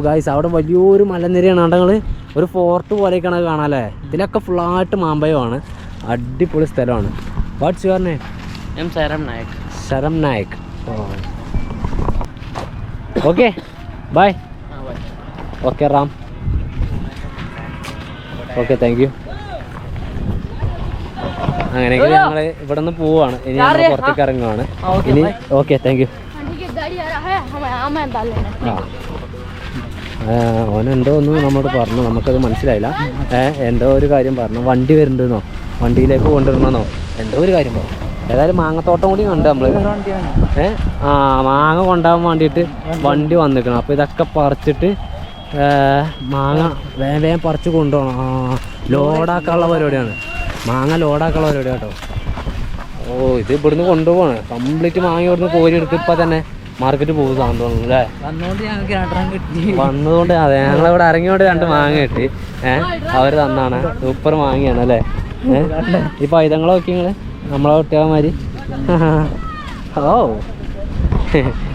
ഗായ്സ് അവിടെ വലിയൊരു മലനിരയാണ് കണ്ടങ്ങൾ. ഒരു ഫോർട്ട് പോലെയൊക്കെയാണ് കാണാല്ലേ. ഇതിലൊക്കെ ഫുള്ളായിട്ട് മാമ്പഴമാണ്. അടിപൊളി സ്ഥലമാണ്. What's your name? Sharam Nayak. Okay bye. Okay Ram. Okay thank you. അങ്ങനെയെങ്കിൽ ഞങ്ങൾ ഇവിടെ നിന്ന് പോവാണ്. ഇനി ഞങ്ങൾ പുറത്തേക്ക് ഇറങ്ങുവാണ് ഇനി. Okay thank U. ഓനെന്തോ ഒന്നും നമ്മോട് പറഞ്ഞു, നമുക്കത് മനസ്സിലായില്ല. എന്തോ ഒരു കാര്യം പറഞ്ഞു. വണ്ടി വരുന്നുണ്ടെന്നോ വണ്ടിയിലേക്ക് കൊണ്ടുവരണമെന്നോ എന്തോ ഒരു കാര്യം പറഞ്ഞു. ഏതായാലും മാങ്ങത്തോട്ടം കൂടി കണ്ട് നമ്മൾ. മാങ്ങ കൊണ്ടുപോകാൻ വേണ്ടിയിട്ട് വണ്ടി വന്നിക്കണം. അപ്പോൾ ഇതൊക്കെ പറിച്ചിട്ട് മാങ്ങ വേഗം പറിച്ച് കൊണ്ടുപോകണം. ലോഡാക്കാനുള്ള പരിപാടിയാണ്. മാങ്ങ ലോഡാക്കാനുള്ള പരിപാടി കേട്ടോ. ഇത് ഇവിടുന്ന് കൊണ്ടുപോവാണ്. കംപ്ലീറ്റ് മാങ്ങ ഇവിടുന്ന് കോരി എടുത്ത് ഇപ്പം തന്നെ മാർക്കറ്റ് പോകും തോന്നുന്നു അല്ലേ? വന്നതുകൊണ്ട് അതെ ഞങ്ങളിവിടെ ഇറങ്ങിയോണ്ട് 2 മാങ്ങ കിട്ടി. അവർ തന്നാണ്. സൂപ്പർ മാങ്ങയാണ് അല്ലേ? ഈ പൈതങ്ങളെ നോക്കി നിങ്ങൾ നമ്മളെ കുട്ടികന്മാര്.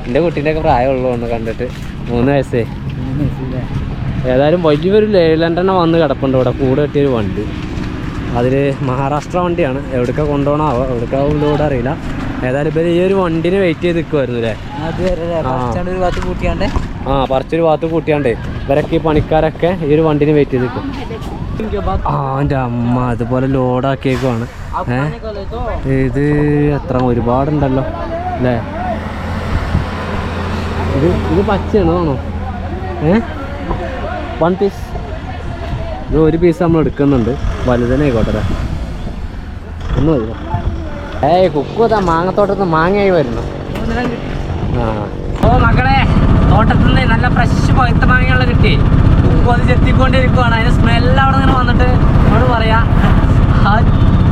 എൻ്റെ കുട്ടീൻ്റെ ഒക്കെ പ്രായമുള്ളതുകൊണ്ട് കണ്ടിട്ട് 3 വയസ്സേ. ഏതായാലും വലിയൊരു ലേലൻ്റെ തന്നെ വന്ന് കിടപ്പുണ്ട് ഇവിടെ. കൂടെ കെട്ടിയൊരു വണ്ടി. അതിൽ മഹാരാഷ്ട്ര വണ്ടിയാണ്. എവിടേക്കാണ് കൊണ്ടുപോകണോ എവിടേക്കാവും ലോഡ് അറിയില്ല. ഏതായാലും ഇവർ ഈ ഒരു വണ്ടിന് വെയിറ്റ് ചെയ്ത് നിൽക്കുമായിരുന്നു അല്ലേ? പറിച്ചൊരു ഭാഗത്ത് കൂട്ടിയാണ്ടേ ഇവരൊക്കെ ഈ പണിക്കാരൊക്കെ ഈ ഒരു വണ്ടിന് വെയിറ്റ് ചെയ്ത് നിൽക്കും. എൻ്റെ അമ്മ അതുപോലെ ലോഡാക്കിയേക്കുവാണ്. ഇത് എത്ര ഒരുപാടുണ്ടല്ലോ അല്ലേ? ഇത് പച്ചയാണോ ആണോ? 1 പീസ്. ഇത് 1 പീസ് നമ്മൾ എടുക്കുന്നുണ്ട്. വലുതന്നെ ആയിക്കോട്ടെ. ഒന്ന് മതി. കുക്കുതാ മാങ്ങത്തോട്ടത്ത് മാങ്ങയായി വരുന്നു. മക്കളെ തോട്ടത്തിൽ നിന്ന് നല്ല ഫ്രഷ് പഴുത്ത മാങ്ങകൾ കിട്ടി. കുക്കു അത് ചെത്തിക്കൊണ്ടിരിക്കുവാണ്. അതിന് സ്മെല്ല് അവിടെ നിന്ന് വന്നിട്ട് എന്നോട് പറയാ ആ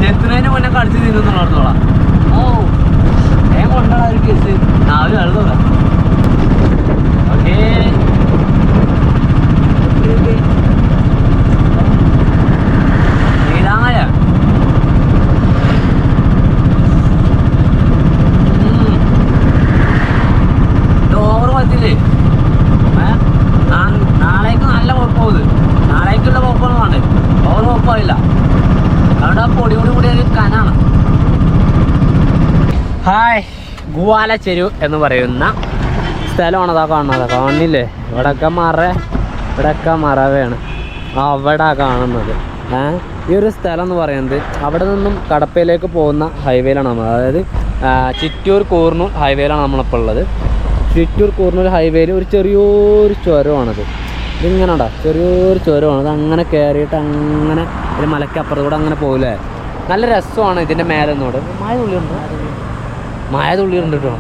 ചെത്തുന്നതിന് മുന്നേ കടിച്ച് തിന്നുന്നുള്ളടത്തോളാം. വേഗം കൊണ്ടാണ് ഒരു കേസ്. ഒരു എഴുതൂല. ഓക്കേ നാളേക്ക് നല്ല കുഴപ്പമാവും. നാളേക്കുള്ള കുഴപ്പമൊന്നും വേണ്ട. ഓവർ കുഴപ്പമില്ല. അവിടെ ആ പൊടിയോട് കൂടി ഒരു കനാണ്. ഹായ്, ഗുവാല ചെരു എന്ന് പറയുന്ന സ്ഥലമാണ് അതാ കാണുന്നത്. കാണില്ലേ? ഇവിടെയൊക്കെ മറവയാണ് അവിടെ കാണുന്നത്. ഈ ഒരു സ്ഥലം എന്ന് പറയുന്നത് അവിടെ നിന്നും കടപ്പയിലേക്ക് പോകുന്ന ഹൈവേയിലാണ് നമ്മൾ. അതായത് ചിറ്റൂർ കൂർണൂർ ഹൈവേയിലാണ് നമ്മളിപ്പോൾ ഉള്ളത്. ചിറ്റൂർ കൂർണൂർ ഹൈവേയിൽ ഒരു ചെറിയൊരു ചുരമാണത്. ഇതിങ്ങനെടാ ചെറിയൊരു ചുരമാണ്. അത് അങ്ങനെ കയറിയിട്ട് അങ്ങനെ ഒരു മലക്കപ്പുറത്ത് കൂടെ അങ്ങനെ പോകില്ലേ. നല്ല രസമാണ് ഇതിൻ്റെ മേലെ നിന്നോട്. മഴ തുള്ളിയുണ്ട് കേട്ടോ.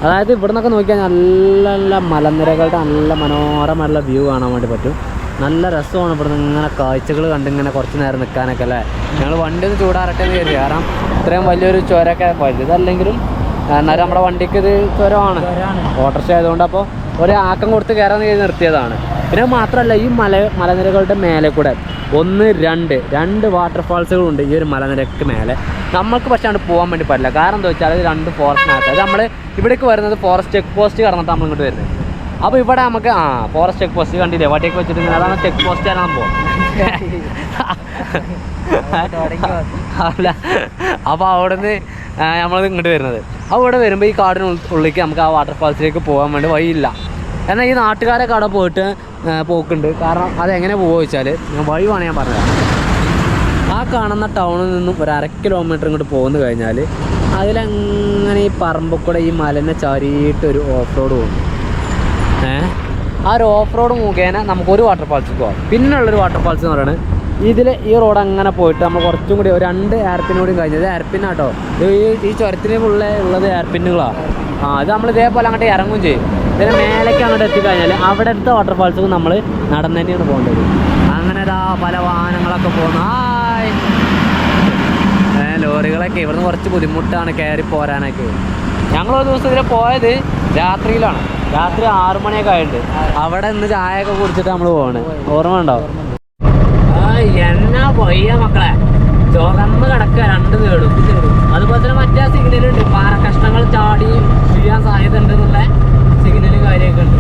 അതായത് ഇവിടെ നിന്നൊക്കെ നോക്കിയാൽ നല്ല നല്ല മലനിരകളുടെ നല്ല മനോഹരമായിട്ടുള്ള വ്യൂ കാണാൻ വേണ്ടി പറ്റും. നല്ല രസമാണ് ഇവിടെ നിന്ന് ഇങ്ങനെ കാഴ്ചകൾ കണ്ടിങ്ങനെ കുറച്ച് നേരം നിൽക്കാനൊക്കെ അല്ലേ. ഞങ്ങൾ വണ്ടി ഒന്ന് ചൂടാറട്ടെ എന്ന് കരുതി. കാരണം ഇത്രയും വലിയൊരു ചുരമൊക്കെ വലുതല്ലെങ്കിലും എന്നാലും നമ്മുടെ വണ്ടിക്ക് ഇത് ചുരമാണ്. ഓട്ടോറിക്ഷ ആയതുകൊണ്ട് അപ്പോൾ ഒരു ആക്കം കൊടുത്ത് കയറാൻ നിർത്തിയതാണ്. പിന്നെ മാത്രമല്ല ഈ മലനിരകളുടെ മേലെ കൂടെ 1, 2 വാട്ടർഫാൾസുകളുണ്ട് ഈ ഒരു മലനിരക്ക് മേലെ. നമ്മൾക്ക് പക്ഷേ അവിടെ പോകാൻ വേണ്ടി പറ്റില്ല. കാരണം എന്താ വെച്ചാൽ അത് 2 ഫോറസ്റ്റിനകത്ത്. അത് നമ്മൾ ഇവിടേക്ക് വരുന്നത് ഫോറസ്റ്റ് ചെക്ക് പോസ്റ്റ് കടന്നിട്ട് നമ്മൾ ഇങ്ങോട്ട് വരുന്നത്. അപ്പോൾ ഇവിടെ നമുക്ക് ഫോറസ്റ്റ് ചെക്ക് പോസ്റ്റ് കണ്ടില്ലേ വട്ടിയൊക്കെ വെച്ചിട്ട് അതാണ് ചെക്ക് പോസ്റ്റ് ആണ് പോകും. അല്ല അപ്പോൾ അവിടെ നിന്ന് നമ്മൾ ഇങ്ങോട്ട് വരുന്നത്. അപ്പോൾ ഇവിടെ വരുമ്പോൾ ഈ കാടിനുള്ളിലേക്ക് നമുക്ക് ആ വാട്ടർഫാൾസിലേക്ക് പോകാൻ വേണ്ടി വഴിയില്ല. എന്നാൽ ഈ നാട്ടുകാരൊക്കെ അവിടെ പോയിട്ട് പോക്കുണ്ട്. കാരണം അതെങ്ങനെ പോകുക വെച്ചാൽ വഴി വേണം ഞാൻ പറഞ്ഞത്. ആ കാണുന്ന ടൗണിൽ നിന്നും ഒരു 1/2 കിലോമീറ്റർ ഇങ്ങോട്ട് പോകുന്നു കഴിഞ്ഞാൽ അതിലങ്ങനെ ഈ പറമ്പിൽ കൂടെ ഈ മലനെ ചാരിയിട്ടൊരു ഓഫ് റോഡ് പോകും. ആ ഒരു ഓഫ് റോഡ് മുഖേന നമുക്കൊരു വാട്ടർഫാൾസിൽ പോകാം. പിന്നുള്ളൊരു വാട്ടർഫാൾസ് എന്ന് പറയുന്നത് ഇതിൽ ഈ റോഡ് അങ്ങനെ പോയിട്ട് നമ്മൾ കുറച്ചും കൂടി ഒരു 2 എയർപിന്നോടും കഴിഞ്ഞത് എയർപിന്നാട്ടോ. ഈ ചുരത്തിന് ഉള്ളത് എയർപിന്നുകളാണ്. ഇത് നമ്മൾ ഇതേപോലെ അങ്ങോട്ട് ഇറങ്ങുകയും ചെയ്യും. ഇതിന് മേലേക്ക് അങ്ങോട്ട് എത്തിക്കഴിഞ്ഞാൽ അവിടെ അടുത്ത വാട്ടർഫാൾസും നമ്മൾ നടന്നു തന്നെയാണ് പോകേണ്ടത്. അങ്ങനെ പല വാഹനങ്ങളൊക്കെ പോകുന്നു. ലോറികളൊക്കെ ഇവിടുന്ന് കുറച്ച് ബുദ്ധിമുട്ടാണ് കയറി പോരാനൊക്കെ. ഞങ്ങളൊരു ദിവസം ഇതിൽ പോയത് രാത്രിയിലാണ്. രാത്രി 6 മണിയൊക്കെ ആയിട്ടുണ്ട്. അവിടെ നിന്ന് ചായയൊക്കെ കുടിച്ചിട്ട് നമ്മൾ പോകണേ. ഓർമ്മ ഉണ്ടോ? എന്നാ പൊയ്യ മക്കളെ, ചുവന്ന് കിടക്കുക 2 സൈഡും. അതുപോലെ തന്നെ മറ്റേ സിഗ്നലുണ്ട്, പാറ കഷ്ണങ്ങൾ ചാടി ചെയ്യാൻ സാധ്യത ഉണ്ട് എന്നുള്ള സിഗ്നലും കാര്യമൊക്കെ ഉണ്ട്.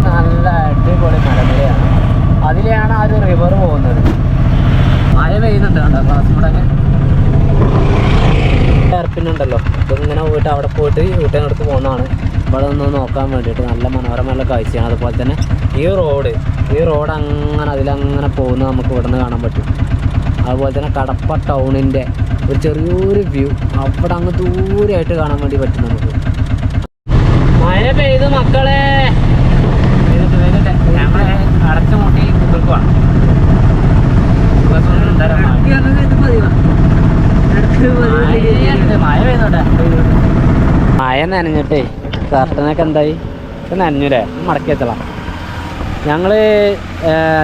നല്ല അടിപൊളി മലനിരയാണ്. അതിലെയാണ് ആ ഒരു റിവർ പോകുന്നത്. മഴ പെയ്യുന്നുണ്ട് കണ്ടോ ക്ലാസ്സിലൂടെയൊക്കെ. എയർപിന്നുണ്ടല്ലോ, ഇതിങ്ങനെ പോയിട്ട് അവിടെ പോയിട്ട് വീട്ടിനടുത്ത് പോകുന്നതാണ്. ഇവിടെ ഒന്ന് നോക്കാൻ വേണ്ടിയിട്ട് നല്ല മനോഹരമായ കാഴ്ചയാണ്. അതുപോലെ തന്നെ ഈ റോഡ് അങ്ങനെ അതിലങ്ങനെ പോകുന്നത് നമുക്ക് ഇവിടെ നിന്ന് കാണാൻ പറ്റും. അതുപോലെ തന്നെ കടപ്പ ടൗണിൻ്റെ ഒരു ചെറിയൊരു വ്യൂ അവിടെ അങ്ങ് ദൂരമായിട്ട് കാണാൻ വേണ്ടി പറ്റും നമുക്ക്. മഴ പെയ്ത് മക്കളെ, ഞങ്ങൾ അടച്ചു മുട്ടി കുതിർക്കുവാണ്. മഴ പെയ്യുന്നുണ്ടേ, മഴ നനഞ്ഞിട്ടേ കർട്ടനൊക്കെ എന്തായി നനഞ്ഞൂലേ, മടക്കി വെച്ചളാം. ഞങ്ങൾ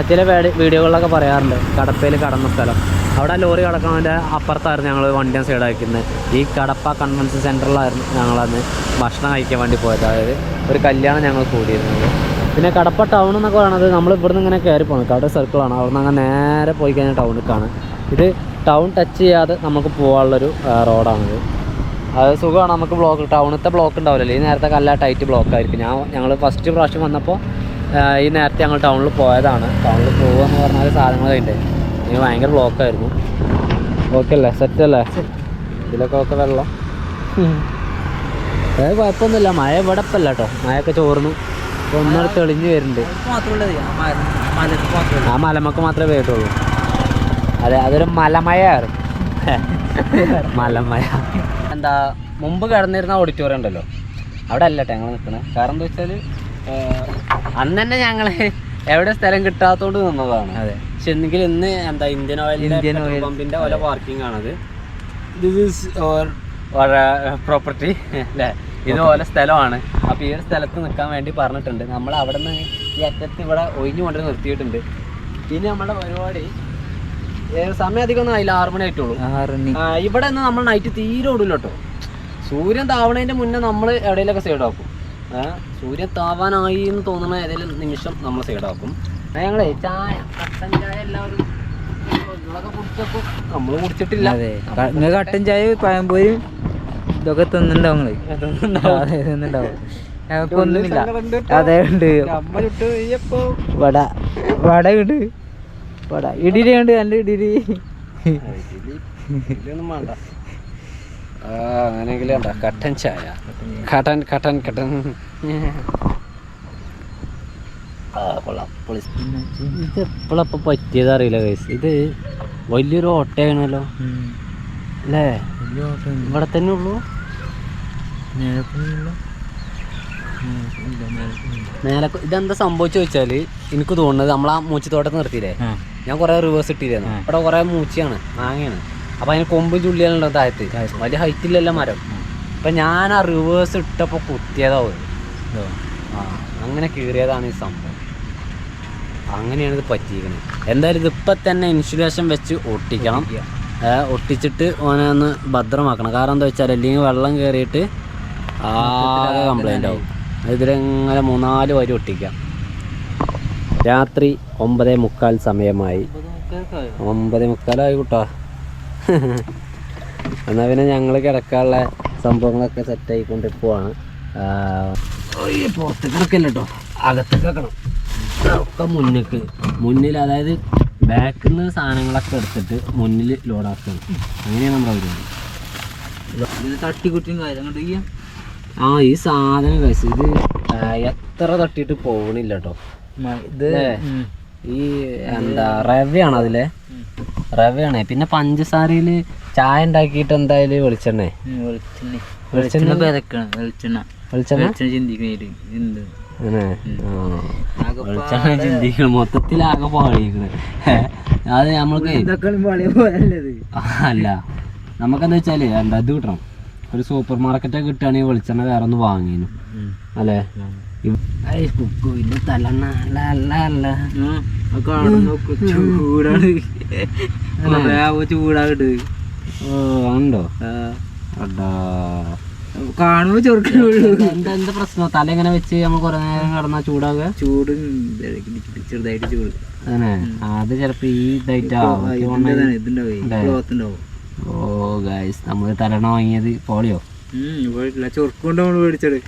ചില വീഡിയോകളിലൊക്കെ പറയാറുണ്ട് കടപ്പയിൽ കടന്ന സ്ഥലം. അവിടെ ലോറി കടക്കുന്നതിൻ്റെ അപ്പുറത്തായിരുന്നു ഞങ്ങൾ വണ്ടിയും സൈഡാക്കുന്നത്. ഈ കടപ്പ കൺവെൻഷൻ സെൻറ്ററിലായിരുന്നു ഞങ്ങളന്ന് ഭക്ഷണം കഴിക്കാൻ വേണ്ടി പോയത്. അതായത് ഒരു കല്യാണം ഞങ്ങൾ കൂടിയിരുന്നത്. പിന്നെ കടപ്പ ടൗൺ എന്നൊക്കെ പറയുന്നത് നമ്മൾ ഇവിടുന്ന് ഇങ്ങനെ കയറി പോകുന്നത് അവിടെ സർക്കിളാണ്. അവിടെ നിന്ന് അങ്ങനെ നേരെ പോയി കഴിഞ്ഞാൽ ടൗണിലേക്കാണ്. ഇത് ടൗൺ ടച്ച് ചെയ്യാതെ നമുക്ക് പോകാനുള്ളൊരു റോഡാണിത്. അത് സുഖമാണ് നമുക്ക്. ടൗണിലത്തെ ബ്ലോക്ക് ഉണ്ടാവില്ലല്ലോ. ഈ നേരത്തെ നല്ല ടൈറ്റ് ബ്ലോക്ക് ആയിരിക്കും. ഞങ്ങൾ ഫസ്റ്റ് പ്രാവശ്യം വന്നപ്പോൾ ഈ നേരത്തെ ഞങ്ങൾ ടൗണിൽ പോയതാണ്. ടൗണിൽ പോകുക എന്ന് പറഞ്ഞാൽ സാധനങ്ങൾ കഴിഞ്ഞിട്ട് ഇനി ഭയങ്കര ബ്ലോക്കായിരുന്നു. ഓക്കെ അല്ലേ, സെറ്റ് അല്ലേ? ഇതിലൊക്കെ വെള്ളം കുഴപ്പമൊന്നുമില്ല. മഴ ഇവിടെ ഇപ്പം അല്ല കേട്ടോ, മഴയൊക്കെ ചോർന്നു ഒന്നോട് തെളിഞ്ഞ് വരുന്നുണ്ട്. ആ മലമക്ക് മാത്രമേ പോയിട്ടുള്ളൂ. അതെ, അതൊരു മലമഴയാണ്. മലമഴ എന്താ മുമ്പ് കിടന്നിരുന്ന ഓഡിറ്റോറിയം ഉണ്ടല്ലോ, അവിടെ അല്ല കേട്ടോ ഞങ്ങൾ നിൽക്കുന്നത്. കാരണം എന്താ വെച്ചാൽ അന്ന് തന്നെ ഞങ്ങൾ എവിടെ സ്ഥലം കിട്ടാത്തതുകൊണ്ട് നിന്നതാണ്. അതെ, പക്ഷെ എന്നെങ്കിൽ ഇന്ന് എന്താ ഇന്ത്യൻ ഓയിൽ പമ്പിൻ്റെ ഓല പാർക്കിംഗ് ആണത്. ദിസ് ഈസ് ഓർ പ്രോപ്പർട്ടി അല്ലേ, ഇതുപോലെ സ്ഥലമാണ്. അപ്പോൾ ഈ ഒരു സ്ഥലത്ത് നിൽക്കാൻ വേണ്ടി പറഞ്ഞിട്ടുണ്ട്. നമ്മൾ അവിടെ നിന്ന് ഈ അറ്റത്ത് ഇവിടെ ഒഴിഞ്ഞു കൊണ്ട് നിർത്തിയിട്ടുണ്ട്. ഇനി നമ്മുടെ പരിപാടി സമയം അധികം ഒന്നും ആയില്ല, 6 മണി ആയിട്ടുള്ളൂ. ഇവിടെ നിന്ന് നമ്മൾ നൈറ്റ് തീരെ ഓടില്ല കേട്ടോ. സൂര്യൻ താവണതിൻ്റെ മുന്നേ നമ്മൾ എവിടെയെങ്കിലൊക്കെ സൈഡാക്കും. സൂര്യൻ താവാനായി എന്ന് തോന്നുന്ന ഏതെങ്കിലും നിമിഷം നമ്മൾ സൈഡാക്കും. ഞങ്ങളെ ചായ, കട്ടൻ ചായ എല്ലാവരും കുടിച്ചപ്പോൾ നമ്മൾ കുടിച്ചിട്ടില്ല. അതെ, നിങ്ങൾ കട്ടൻ ചായ പഴംപോരും ഇതൊക്കെ തിന്നുണ്ടാവും. ഒന്നുമില്ല. അതെ ഉണ്ട്, വട ഉണ്ട്, വട ഇഡിലി ഉണ്ട്, നല്ല ഇഡിലി ഒന്നും വേണ്ട. അങ്ങനെയെങ്കിലും ഉണ്ടോ കട്ടൻ ചായ, കട്ടൻ കട്ടൻ കട്ടൻ. കൊള്ളാം, ഇത് എപ്പോഴപ്പം പറ്റിയത് അറിയില്ല ഗൈസ്. ഇത് വലിയൊരു ഓട്ടയാണല്ലോ അല്ലേ? ഇവിടെ തന്നെ ഉള്ളൂ. ഇതെന്താ സംഭവിച്ചു വെച്ചാൽ എനിക്ക് തോന്നുന്നത് നമ്മൾ ആ മൂച്ചിത്തോട്ടത്ത് നിർത്തിയില്ലേ, ഞാൻ കുറേ റിവേഴ്സ് ഇട്ടിരുന്നു. ഇവിടെ കുറേ മൂച്ചിയാണ്, മാങ്ങയാണ്. അപ്പോൾ അതിന് കൊമ്പും ചുള്ളിയാലുണ്ടോ താഴത്ത്, വലിയ ഹൈറ്റില്ലല്ലോ മരം. അപ്പം ഞാൻ ആ റിവേഴ്സ് ഇട്ടപ്പോൾ കുത്തിയതാവും. അങ്ങനെ കീറിയതാണ് ഈ സംഭവം. അങ്ങനെയാണ് ഇത് പറ്റിയിരിക്കുന്നത്. എന്തായാലും ഇതിപ്പം തന്നെ ഇൻസുലേഷൻ വെച്ച് ഒട്ടിക്കണം. ഒട്ടിച്ചിട്ട് ഓനെ ഒന്ന് ഭദ്രമാക്കണം. കാരണം എന്താ വെച്ചാൽ അല്ലെങ്കിൽ വെള്ളം കയറിയിട്ട് ആകെ കംപ്ലൈൻ്റ് ആവും. ഇതിലിങ്ങനെ 3-4 വരി ഒട്ടിക്കാം. രാത്രി 9:45 സമയമായി. 9:45 കൂട്ടാ. എന്നാൽ പിന്നെ ഞങ്ങൾ കിടക്കാനുള്ള സംഭവങ്ങളൊക്കെ സെറ്റായിക്കൊണ്ട് പോവാണ്. പുറത്ത് കിടക്കല്ല കേട്ടോ, അകത്തേക്ക് വെക്കണം ഒക്കെ. മുന്നിൽ അതായത് ബാക്കിൽ നിന്ന് സാധനങ്ങളൊക്കെ എടുത്തിട്ട് മുന്നിൽ ലോഡാക്കണം. അങ്ങനെയാണ് നമ്മുടെ പരിപാടി. തട്ടിക്കുട്ടിയും കാര്യം ആ ഈ സാധനം കഴിച്ച് ഇത് എത്ര തട്ടിയിട്ട് പോകണില്ല കേട്ടോ. ഇത് ഈ എന്താ റവയാണ്, അതിലെ റവയാണ്. പിന്നെ പഞ്ചസാരയിൽ ചായ ഉണ്ടാക്കിയിട്ട് എന്തായാലും വെളിച്ചെണ്ണ ചിന്തിക്കണം. മൊത്തത്തിലാകെ പാളിയിരിക്കണേ. അത് നമ്മൾക്ക് അല്ല, നമുക്കെന്താ വെച്ചാല് എന്താ ഇത് കിട്ടണം. ഒരു സൂപ്പർ മാർക്കറ്റൊക്കെ കിട്ടുകയാണെങ്കിൽ വെളിച്ചെണ്ണ വേറെ ഒന്ന് വാങ്ങിനു അല്ലേ. ചൂടാകട്ട് ഉണ്ടോ കാണുമ്പോ ചൊറുക്ക. എന്താ പ്രശ്നം? തല എങ്ങനെ വെച്ച് നമ്മൾ കുറെ നേരം കിടന്നാ ചൂടാവുക? ചൂട് ചെറുതായിട്ട് ചൂട് അങ്ങനെ അത് ചിലപ്പോ ഈ ഇതായിട്ടാവും. ഓ ഗൈസ്, നമ്മള് തലണ വാങ്ങിയത് പോളിയോ ചൊറുക്കൊണ്ട് നമ്മള് മേടിച്ചത്.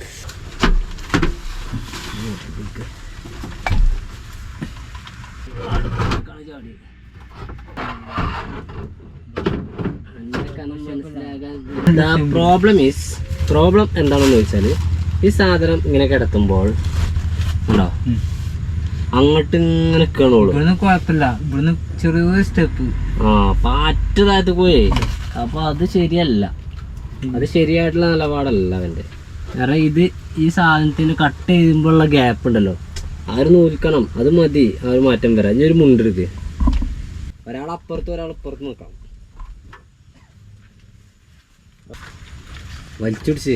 പ്രോബ്ലം എന്താണെന്ന് ചോദിച്ചാല്, ഈ സാധനം ഇങ്ങനെ കിടത്തുമ്പോൾ ഉണ്ടോ അങ്ങോട്ട് ഇങ്ങനെ കേണോളൂ. ഇവിടുന്ന് കുഴപ്പമില്ല, ഇവിടുന്ന് ചെറിയ സ്റ്റെപ്പ് പാറ്റതായത് പോയേ. അപ്പൊ അത് ശരിയല്ല, അത് ശരിയായിട്ടുള്ള നിലപാടല്ല അവൻ്റെ. കാരണം ഇത് ഈ സാധനത്തിന് കട്ട് ചെയ്യുമ്പോഴുള്ള ഗ്യാപ്പ് ഉണ്ടല്ലോ, ആര് നൂൽക്കണം. അത് മതി ആ ഒരു മാറ്റം വരാം. ഇനി ഒരു മുണ്ടെടുക്ക്, ഒരാളപ്പുറത്ത് ഒരാളപ്പുറത്ത് നോക്കാം. വലിച്ചുപിടിച്ച്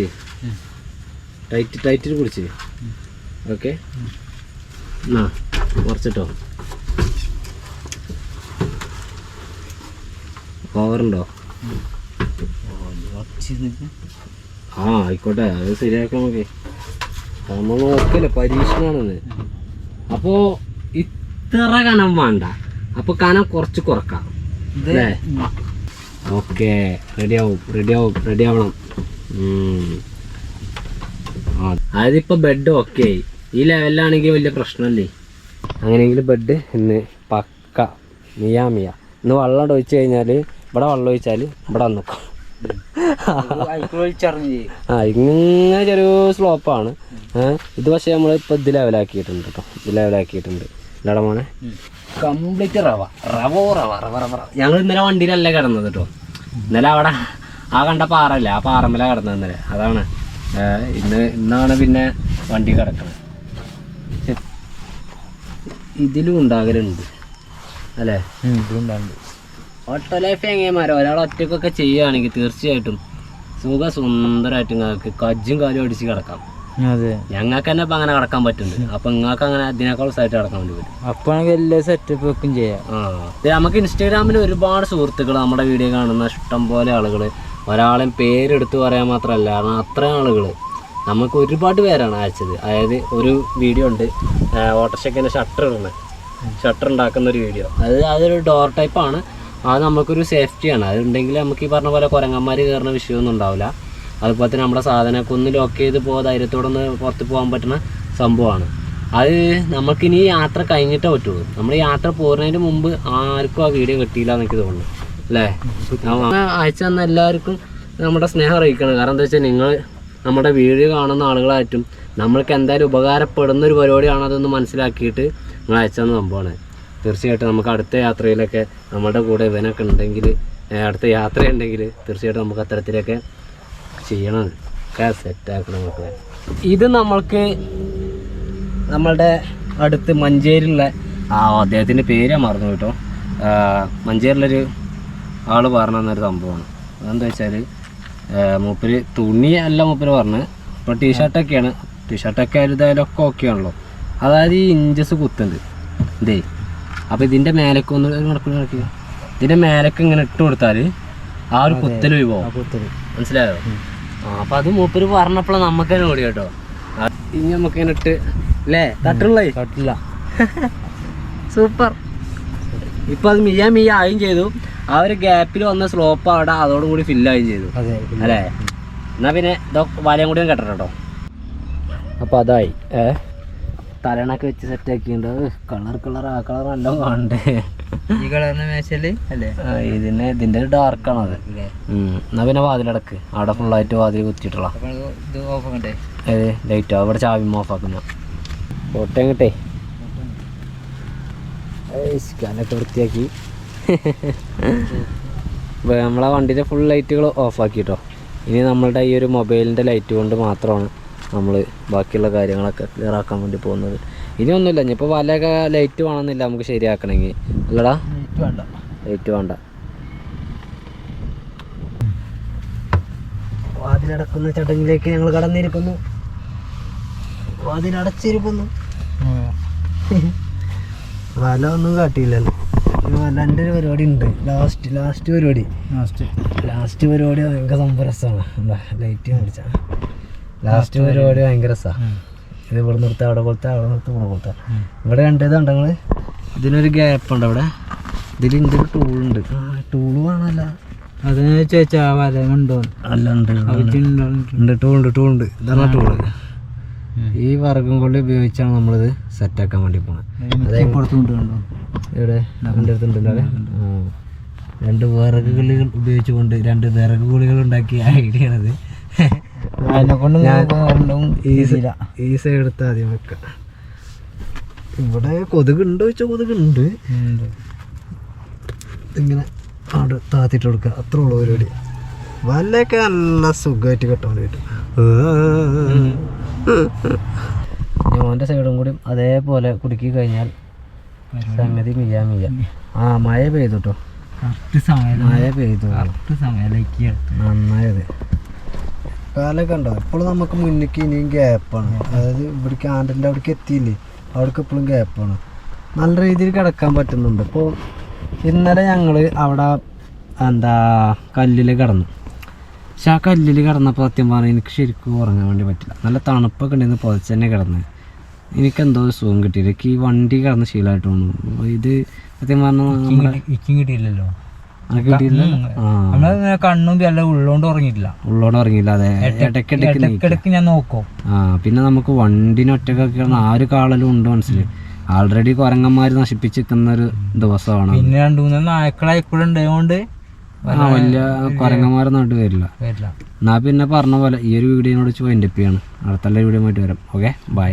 ടൈറ്റിൽ പിടിച്ച്. ഓക്കെ, എന്നാ കുറച്ചിട്ടോ. പവറുണ്ടോ? ആ ആയിക്കോട്ടെ, അത് ശരിയാക്കാം. നമുക്ക് നമ്മൾ നോക്കല്ലേ, പരീക്ഷണമാണെന്ന്. അപ്പോൾ ഇത്ര കനം വേണ്ട, അപ്പോൾ കനം കുറച്ച് കുറക്കാം അല്ലേ. ഓക്കെ, റെഡി ആവണം. അതായത് ഇപ്പോൾ ബെഡ് ഓക്കെ ഈ ലെവലിലാണെങ്കിൽ വലിയ പ്രശ്നമല്ലേ. അങ്ങനെയെങ്കിൽ ബെഡ് ഇന്ന് പക്ക മിയാ. ഇന്ന് വെള്ളം ഒഴിച്ച് കഴിഞ്ഞാൽ ഇവിടെ വെള്ളം ഒഴിച്ചാൽ ഇവിടെ നിൽക്കും. ഇങ്ങനെ ചെറിയ സ്ലോപ്പാണ് ഇത്. പക്ഷേ നമ്മളിപ്പോൾ ഇത് ലെവലാക്കിയിട്ടുണ്ട് കേട്ടോ, ഇത് ലെവലാക്കിയിട്ടുണ്ട്. ഇല്ലാട മോനെ കംപ്ലീറ്റ് റവ. ഞങ്ങൾ ഇന്നലെ വണ്ടിയിലല്ല കിടന്നത് കേട്ടോ. ഇന്നലെ അവിടെ ആ കണ്ട പാറല്ലേ, ആ പാറമ്മല കിടന്നത് ഇന്നലെ. അതാണ് ഇന്നാണ് പിന്നെ വണ്ടി കിടക്കുന്നത്. ഇതിലും ഉണ്ടാകലുണ്ട് അല്ലേ. ഓട്ടോ ലൈഫ് എങ്ങനെമാരോ ഒരാൾ ഒറ്റക്കൊക്കെ ചെയ്യുകയാണെങ്കിൽ തീർച്ചയായിട്ടും സുന്ദരമായിട്ട് നിങ്ങൾക്ക് കജ്ജും കാലും അടിച്ച് കിടക്കാം. ഞങ്ങൾക്ക് തന്നെ ഇപ്പം അങ്ങനെ കിടക്കാൻ പറ്റുന്നുണ്ട്. അപ്പം നിങ്ങൾക്ക് അങ്ങനെ അതിനേക്കാൾ സൈറ്റ് കിടക്കാൻ വേണ്ടി പറ്റും. അപ്പം എല്ലാ സെറ്റപ്പ് വെക്കും ചെയ്യാം. നമുക്ക് ഇൻസ്റ്റാഗ്രാമിൽ ഒരുപാട് സുഹൃത്തുക്കൾ, നമ്മുടെ വീഡിയോ കാണുന്ന ഇഷ്ടം പോലെ ആളുകൾ, ഒരാളെയും പേരെടുത്ത് പറയാൻ മാത്രമല്ല, കാരണം അത്രയും ആളുകൾ നമുക്ക് ഒരുപാട് പേരാണ് അയച്ചത്. അതായത് ഒരു വീഡിയോ ഉണ്ട്, ഓട്ടോറിക്ഷയ്ക്ക് ഷട്ടർ ഉണ്ടാക്കുന്ന ഒരു വീഡിയോ. അതൊരു ഡോർ ടൈപ്പാണ്. അത് നമുക്കൊരു സേഫ്റ്റിയാണ്. അതുണ്ടെങ്കിൽ നമുക്ക് ഈ പറഞ്ഞ പോലെ കുരങ്ങന്മാർ കയറുന്ന വിഷയമൊന്നും ഉണ്ടാവില്ല. അതുപോലെ തന്നെ നമ്മുടെ സാധനമൊക്കെ ഒന്ന് ലോക്ക് ചെയ്ത് ധൈര്യത്തോടെ ഒന്ന് പുറത്ത് പോകാൻ പറ്റുന്ന സംഭവമാണ്. അത് നമുക്കിനി യാത്ര കഴിഞ്ഞിട്ടേ പറ്റുള്ളൂ. നമ്മൾ യാത്ര പോകുന്നതിന് മുമ്പ് ആർക്കും ആ വീഡിയോ കിട്ടിയില്ല എന്നെനിക്ക് തോന്നുന്നു അല്ലേ. അയച്ചു തന്ന എല്ലാവർക്കും നമ്മുടെ സ്നേഹം അറിയിക്കണം. കാരണം എന്താ വെച്ചാൽ നിങ്ങൾ നമ്മുടെ വീഡിയോ കാണുന്ന ആളുകളായിട്ടും നമ്മൾക്ക് എന്തായാലും ഉപകാരപ്പെടുന്ന ഒരു പരിപാടിയാണതെന്ന് മനസ്സിലാക്കിയിട്ട് നിങ്ങൾ അയച്ചു തന്ന സംഭവമാണ്. തീർച്ചയായിട്ടും നമുക്ക് അടുത്ത യാത്രയിലൊക്കെ നമ്മുടെ കൂടെ ഇവനൊക്കെ ഉണ്ടെങ്കിൽ, അടുത്ത യാത്രയുണ്ടെങ്കിൽ തീർച്ചയായിട്ടും നമുക്ക് അത്തരത്തിലൊക്കെ ചെയ്യണം, സെറ്റാക്കണം. നമുക്ക് ഇത് നമ്മളുടെ അടുത്ത് മഞ്ചേരിയുള്ള അദ്ദേഹത്തിൻ്റെ പേര് മറന്നു കേട്ടോ. മഞ്ചേരിയിലൊരു ആൾ പറഞ്ഞു തന്നൊരു സംഭവമാണ്. അതെന്താ വെച്ചാൽ മൂപ്പര് തുണിയല്ല മൂപ്പര് പറഞ്ഞ്, ഇപ്പോൾ ടീഷർട്ടൊക്കെയാണ്. ടീഷർട്ടൊക്കെ ഇതായാലൊക്കെ ഓക്കെയാണല്ലോ. അതായത് ഈ ഇഞ്ചസ് കുത്തുണ്ട് ഇതേ. അപ്പോൾ ഇതിൻ്റെ മേലേക്ക് ഒന്ന് നടക്കുക, ഇതിൻ്റെ മേലേക്ക് ഇങ്ങനെ ഇട്ട് കൊടുത്താൽ ആ ഒരു കുത്തൽ ഒഴിവാകും. മനസ്സിലായോ? അപ്പോൾ അത് മൂപ്പര് പറഞ്ഞപ്പോൾ നമുക്ക് തന്നെ ഓടി കേട്ടോ. ഇനി നമുക്ക് ഇങ്ങനെ ഇട്ട് അല്ലേ തട്ടുള്ളേ തട്ടില്ല. സൂപ്പർ. ഇപ്പൊ അത് മിയ ആയും ചെയ്തു. ആ ഒരു ഗ്യാപ്പിൽ വന്ന സ്ലോപ്പ് അവിടെ അതോടുകൂടി ഫില്ലായും ചെയ്തു അല്ലേ. എന്നാ പിന്നെ വലയും കൂടി കെട്ടണം കേട്ടോ. അപ്പൊ അതായി തലണൊക്കെ വെച്ച് സെറ്റ് ആക്കിണ്ട്. കളർ നല്ല കാണണ്ടേ. ഈ കളറിന് മേശല് അല്ലേ? ഇതിന്റെ ഡാർക്കാണത്. എന്നാ പിന്നെ വാതിലടക്ക്. അവിടെ ഫുള്ളായിട്ട് വാതിൽ കുത്തിയിട്ടുള്ള ലൈറ്റ് അവിടെ ചാവി ഓഫ് ആക്കുന്ന ഫോട്ടോ കിട്ടേ. സ്കാനൊക്കെ വൃത്തിയാക്കി നമ്മളെ വണ്ടിയുടെ ഫുൾ ലൈറ്റുകൾ ഓഫാക്കി കേട്ടോ. ഇനി നമ്മളുടെ ഈ ഒരു മൊബൈലിൻ്റെ ലൈറ്റ് കൊണ്ട് മാത്രമാണ് നമ്മൾ ബാക്കിയുള്ള കാര്യങ്ങളൊക്കെ ക്ലിയർ ആക്കാൻ വേണ്ടി പോകുന്നത്. ഇനിയൊന്നുമില്ല. ഇനിയിപ്പോൾ വലയൊക്കെ ലൈറ്റ് വേണമെന്നില്ല നമുക്ക് ശരിയാക്കണമെങ്കിൽ അല്ലടാ. ലൈറ്റ് വേണ്ട. വാതിലടക്കുന്ന ചടങ്ങിലേക്ക് ഞങ്ങൾ കടന്നിരിക്കുന്നു. വാതിലടച്ചിരിക്കുന്നു. വല ഒന്നും കാട്ടിയില്ലല്ലോ. വലൻ്റെ ഒരു പരിപാടി ഉണ്ട്. ലാസ്റ്റ് പരിപാടി ഭയങ്കര സംഭരസമാണ്. ലൈറ്റ് മേടിച്ചാൽ ലാസ്റ്റ് പരിപാടി ഭയങ്കര രസമാണ്. ഇത് ഇവിടെ നിർത്താം, അവിടെ കൊടുത്താൽ അവിടെ നിർത്താം, ഇവിടെ കൊടുത്താൽ. ഇവിടെ കണ്ടതുണ്ട് നിങ്ങൾ. ഇതിനൊരു ഗ്യാപ്പുണ്ട് അവിടെ. ഇതിൻ്റെ ഒരു ടൂളുണ്ട്. ടൂള് വേണമല്ല അത് ചോദിച്ചാ വല ഉണ്ടോ? അല്ല ഉണ്ട്. ടൂളുണ്ട്. ഇതാണ് ടൂള്. ഈ വർഗം കൊള്ളി ഉപയോഗിച്ചാണ് നമ്മളിത് സെറ്റാക്കാൻ വേണ്ടി പോകുന്നത്. ഇവിടെ എൻ്റെ അടുത്തുണ്ടല്ലോ. രണ്ട് വിറക് ഗുളികൾ ഉപയോഗിച്ചുകൊണ്ട് 2 വിറക് ഗുളികൾ ഉണ്ടാക്കിയ ഐഡിയ ആണത്. ഈ സൈഡ് എടുത്താൽ ആദ്യം വെക്കാം. ഇവിടെ കൊതുകുണ്ടോ ചോദിച്ചാൽ കൊതുകുണ്ട്. ഇങ്ങനെ അവിടെ താത്തിട്ട് കൊടുക്കുക. അത്രേ ഉള്ളൂ പരിപാടി. വല്ലൊക്കെ നല്ല സുഖമായിട്ട് കെട്ടാൻ വേണ്ടി ഓൻ്റെ സൈഡും കൂടി അതേപോലെ കുടുക്കി കഴിഞ്ഞാൽ സംഗതി മിയ. മഴ പെയ്തു കേട്ടോ. മഴ പെയ്തു നന്നായത്. കാലൊക്കെ ഉണ്ടോ ഇപ്പോഴും നമുക്ക് മുന്നിലേക്ക് ഇനിയും ഗ്യാപ്പാണ്. അതായത് ഇവിടേക്ക് ആൻഡലിൻ്റെ അവിടേക്ക് എത്തിയില്ലേ, അവിടേക്ക് എപ്പോഴും ഗ്യാപ്പാണ്. നല്ല രീതിയിൽ കിടക്കാൻ പറ്റുന്നുണ്ട്. ഇപ്പോൾ ഇന്നലെ ഞങ്ങൾ അവിടെ കല്ലിൽ കിടന്നു. പക്ഷെ ആ കല്ലിൽ കിടന്നപ്പോൾ സത്യം പറഞ്ഞാൽ എനിക്ക് ശരിക്കും ഉറങ്ങാൻ വേണ്ടി പറ്റില്ല. നല്ല തണുപ്പൊക്കെ ഉണ്ടെന്ന് പുതച്ച് തന്നെ കിടന്ന് എനിക്കെന്തോ ഒരു സുഖം കിട്ടിയില്ല. എനിക്ക് ഈ വണ്ടി കിടന്ന് ശീലമായിട്ട് തോന്നുന്നു. ഇത് സത്യം പറഞ്ഞാൽ കിട്ടിയില്ലല്ലോ. കിട്ടിയില്ല. കണ്ണും എല്ലാം ഉള്ളോണ്ട് ഉറങ്ങിയില്ല. അതെ, ഇടയ്ക്കിടയ്ക്ക് ഞാൻ നോക്കും. പിന്നെ നമുക്ക് വണ്ടിന് ഒറ്റക്കൊക്കെ ആ ഒരു കാളലും ഉണ്ട് മനസ്സിൽ. ആൾറെഡി കുരങ്ങന്മാർ നശിപ്പിച്ചിരിക്കുന്ന ഒരു ദിവസമാണ്. പിന്നെ 2-3 നായ്ക്കളായിക്കൂടെ വലിയ കുരങ്ങന്മാരൊന്നും ആയിട്ട് വരില്ല. എന്നാ പിന്നെ പറഞ്ഞ പോലെ ഈ ഒരു വീഡിയോനോട് വൈൻഡപ്പ് ചെയ്യാണ്. അടുത്തുള്ള വീഡിയോ ആയിട്ട് വരാം. Okay, by.